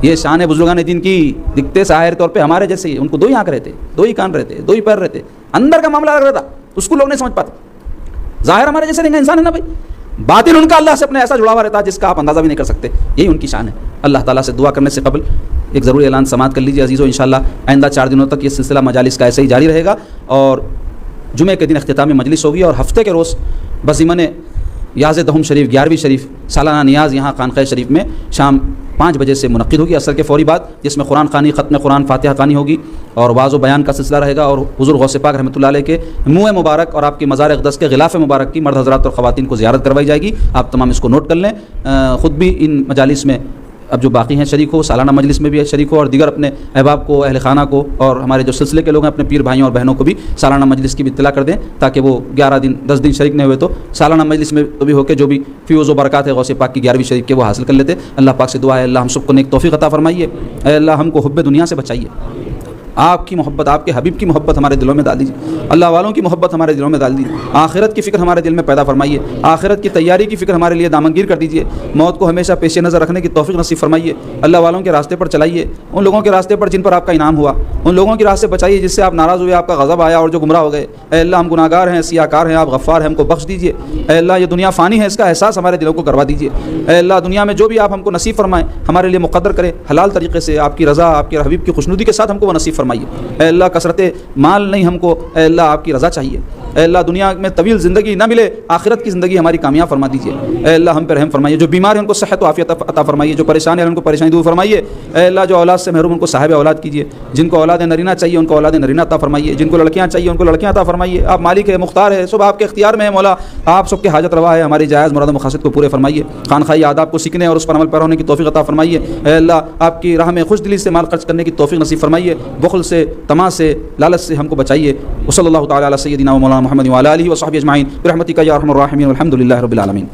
یہ شان ہے بزرگان دین کی. دکھتے ظاہر طور پہ ہمارے جیسے ہی، ان کو دو ہی آنکھ رہتے، دو ہی کان رہتے، دو ہی پیر رہتے، اندر کا معاملہ الگ رہتا، اس کو لوگ نہیں سمجھ پاتے. ظاہر ہمارے جیسے نہیں، انسان ہے نا بھائی، باطن ان کا اللہ سے اپنے ایسا جڑا ہوا رہتا ہے جس کا آپ اندازہ بھی نہیں کر سکتے. یہی ان کی شان ہے. اللہ تعالیٰ سے دعا کرنے سے قبل ایک ضروری اعلان سماعت کر لیجیے عزیزو. انشاءاللہ آئندہ 4 دنوں تک یہ سلسلہ مجالس کا ایسے ہی جاری رہے گا، اور جمعے کے دن اختتامی مجلس ہوگی، اور ہفتے کے روز بضمن یاز دہم شریف 11ویں شریف سالانہ نیاز یہاں خانقاہ شریف میں شام 5 بجے سے منعقد ہوگی عصر کے فوری بعد، جس میں قرآن خوانی، ختم قرآن، فاتحہ خوانی ہوگی، اور واعظ و بیان کا سلسلہ رہے گا. اور حضور غوث پاک رحمۃ اللہ علیہ کے منہ مبارک اور آپ کی مزار اقدس کے غلاف مبارک کی مرد حضرات اور خواتین کو زیارت کروائی جائے گی. آپ تمام اس کو نوٹ کر لیں. خود بھی ان مجالس میں اب جو باقی ہیں شریک ہو، سالانہ مجلس میں بھی شریک ہو، اور دیگر اپنے احباب کو، اہل خانہ کو، اور ہمارے جو سلسلے کے لوگ ہیں اپنے پیر بھائیوں اور بہنوں کو بھی سالانہ مجلس کی بھی اطلاع کر دیں، تاکہ وہ 11 دن 10 دن شریک نہیں ہوئے تو سالانہ مجلس میں تو بھی ہو کے جو بھی فیوز و برکات ہے غوث پاک کی 11ویں شریف کے وہ حاصل کر لیتے. اللہ پاک سے دعا ہے اللہ ہم سب کو نیک توفیق عطا فرمائیے. اے اللہ ہم کو حب دنیا سے بچائیے. آپ کی محبت، آپ کے حبیب کی محبت ہمارے دلوں میں ڈال دیجیے. اللہ والوں کی محبت ہمارے دلوں میں ڈال دیجیے. آخرت کی فکر ہمارے دل میں پیدا فرمائیے. آخرت کی تیاری کی فکر ہمارے لیے دامنگیر کر دیجیے. موت کو ہمیشہ پیش نظر رکھنے کی توفیق نصیب فرمائیے. اللہ والوں کے راستے پر چلائیے، ان لوگوں کے راستے پر جن پر آپ کا انعام ہوا، ان لوگوں کی راہ سے بچائیے جس سے آپ ناراض ہوئے، آپ کا غضب آیا اور جو گمراہ ہو گئے. اے اللہ ہم گناہ گار ہیں، سیاہ کار ہیں، آپ غفار ہیں، ہم کو بخش دیجیے. اے اللہ یہ دنیا فانی ہے، اس کا احساس ہمارے دلوں کو کروا دیجیے. اے اللہ دنیا میں جو بھی آپ ہم کو نصیب فرمائیں، ہمارے لیے مقدر کریں، حلال طریقے سے آپ کی رضا، آپ کے حبیب کی خوشنودی کے ساتھ ہم کو وہ نصیب فرمائیں. فرمائیے. اے اللہ کثرت مال نہیں ہم کو، اے اللہ آپ کی رضا چاہیے. اے اللہ دنیا میں طویل زندگی نہ ملے، آخرت کی زندگی ہماری کامیاب فرما دیجیے. اے اللہ ہم پہ رحم فرمائیے. جو بیمار ہیں ان کو صحت و عافیت عطا فرمائیے، جو پریشان ہیں ان کو پریشانی دور فرمائیے. اے اللہ جو اولاد سے محروم ان کو صاحب اولاد کیجیے. جن کو اولاد نرینہ چاہیے ان کو اولاد نرینہ عطا فرمائیے. جن کو لڑکیاں چاہیے ان کو لڑکیاں عطا فرمائیے. آپ مالک ہے، مختار ہے، سب آپ کے اختیار میں ہے مولا. آپ سب کے حاجت روا ہے. ہماری جائز مراد و مقاصد کو پورے فرمائیے. خانخواہی آداب کو سیکھنے اور اس پر عمل پیرا ہونے کی توفیق عطا فرمائیے. اے اللہ آپ کی راہ میں خوش دلی سے مال خرچ کرنے کی توفیق نصیب فرمائیے. بخل سے، طمع سے، لالچ سے ہم کو بچائیے. وصلی اللہ تعالی علی سیدنا و مولانا محمد وعلی آلہ وصحبہ اجمعین برحمتک یا ارحم الراحمین والحمد للہ رب العالمین.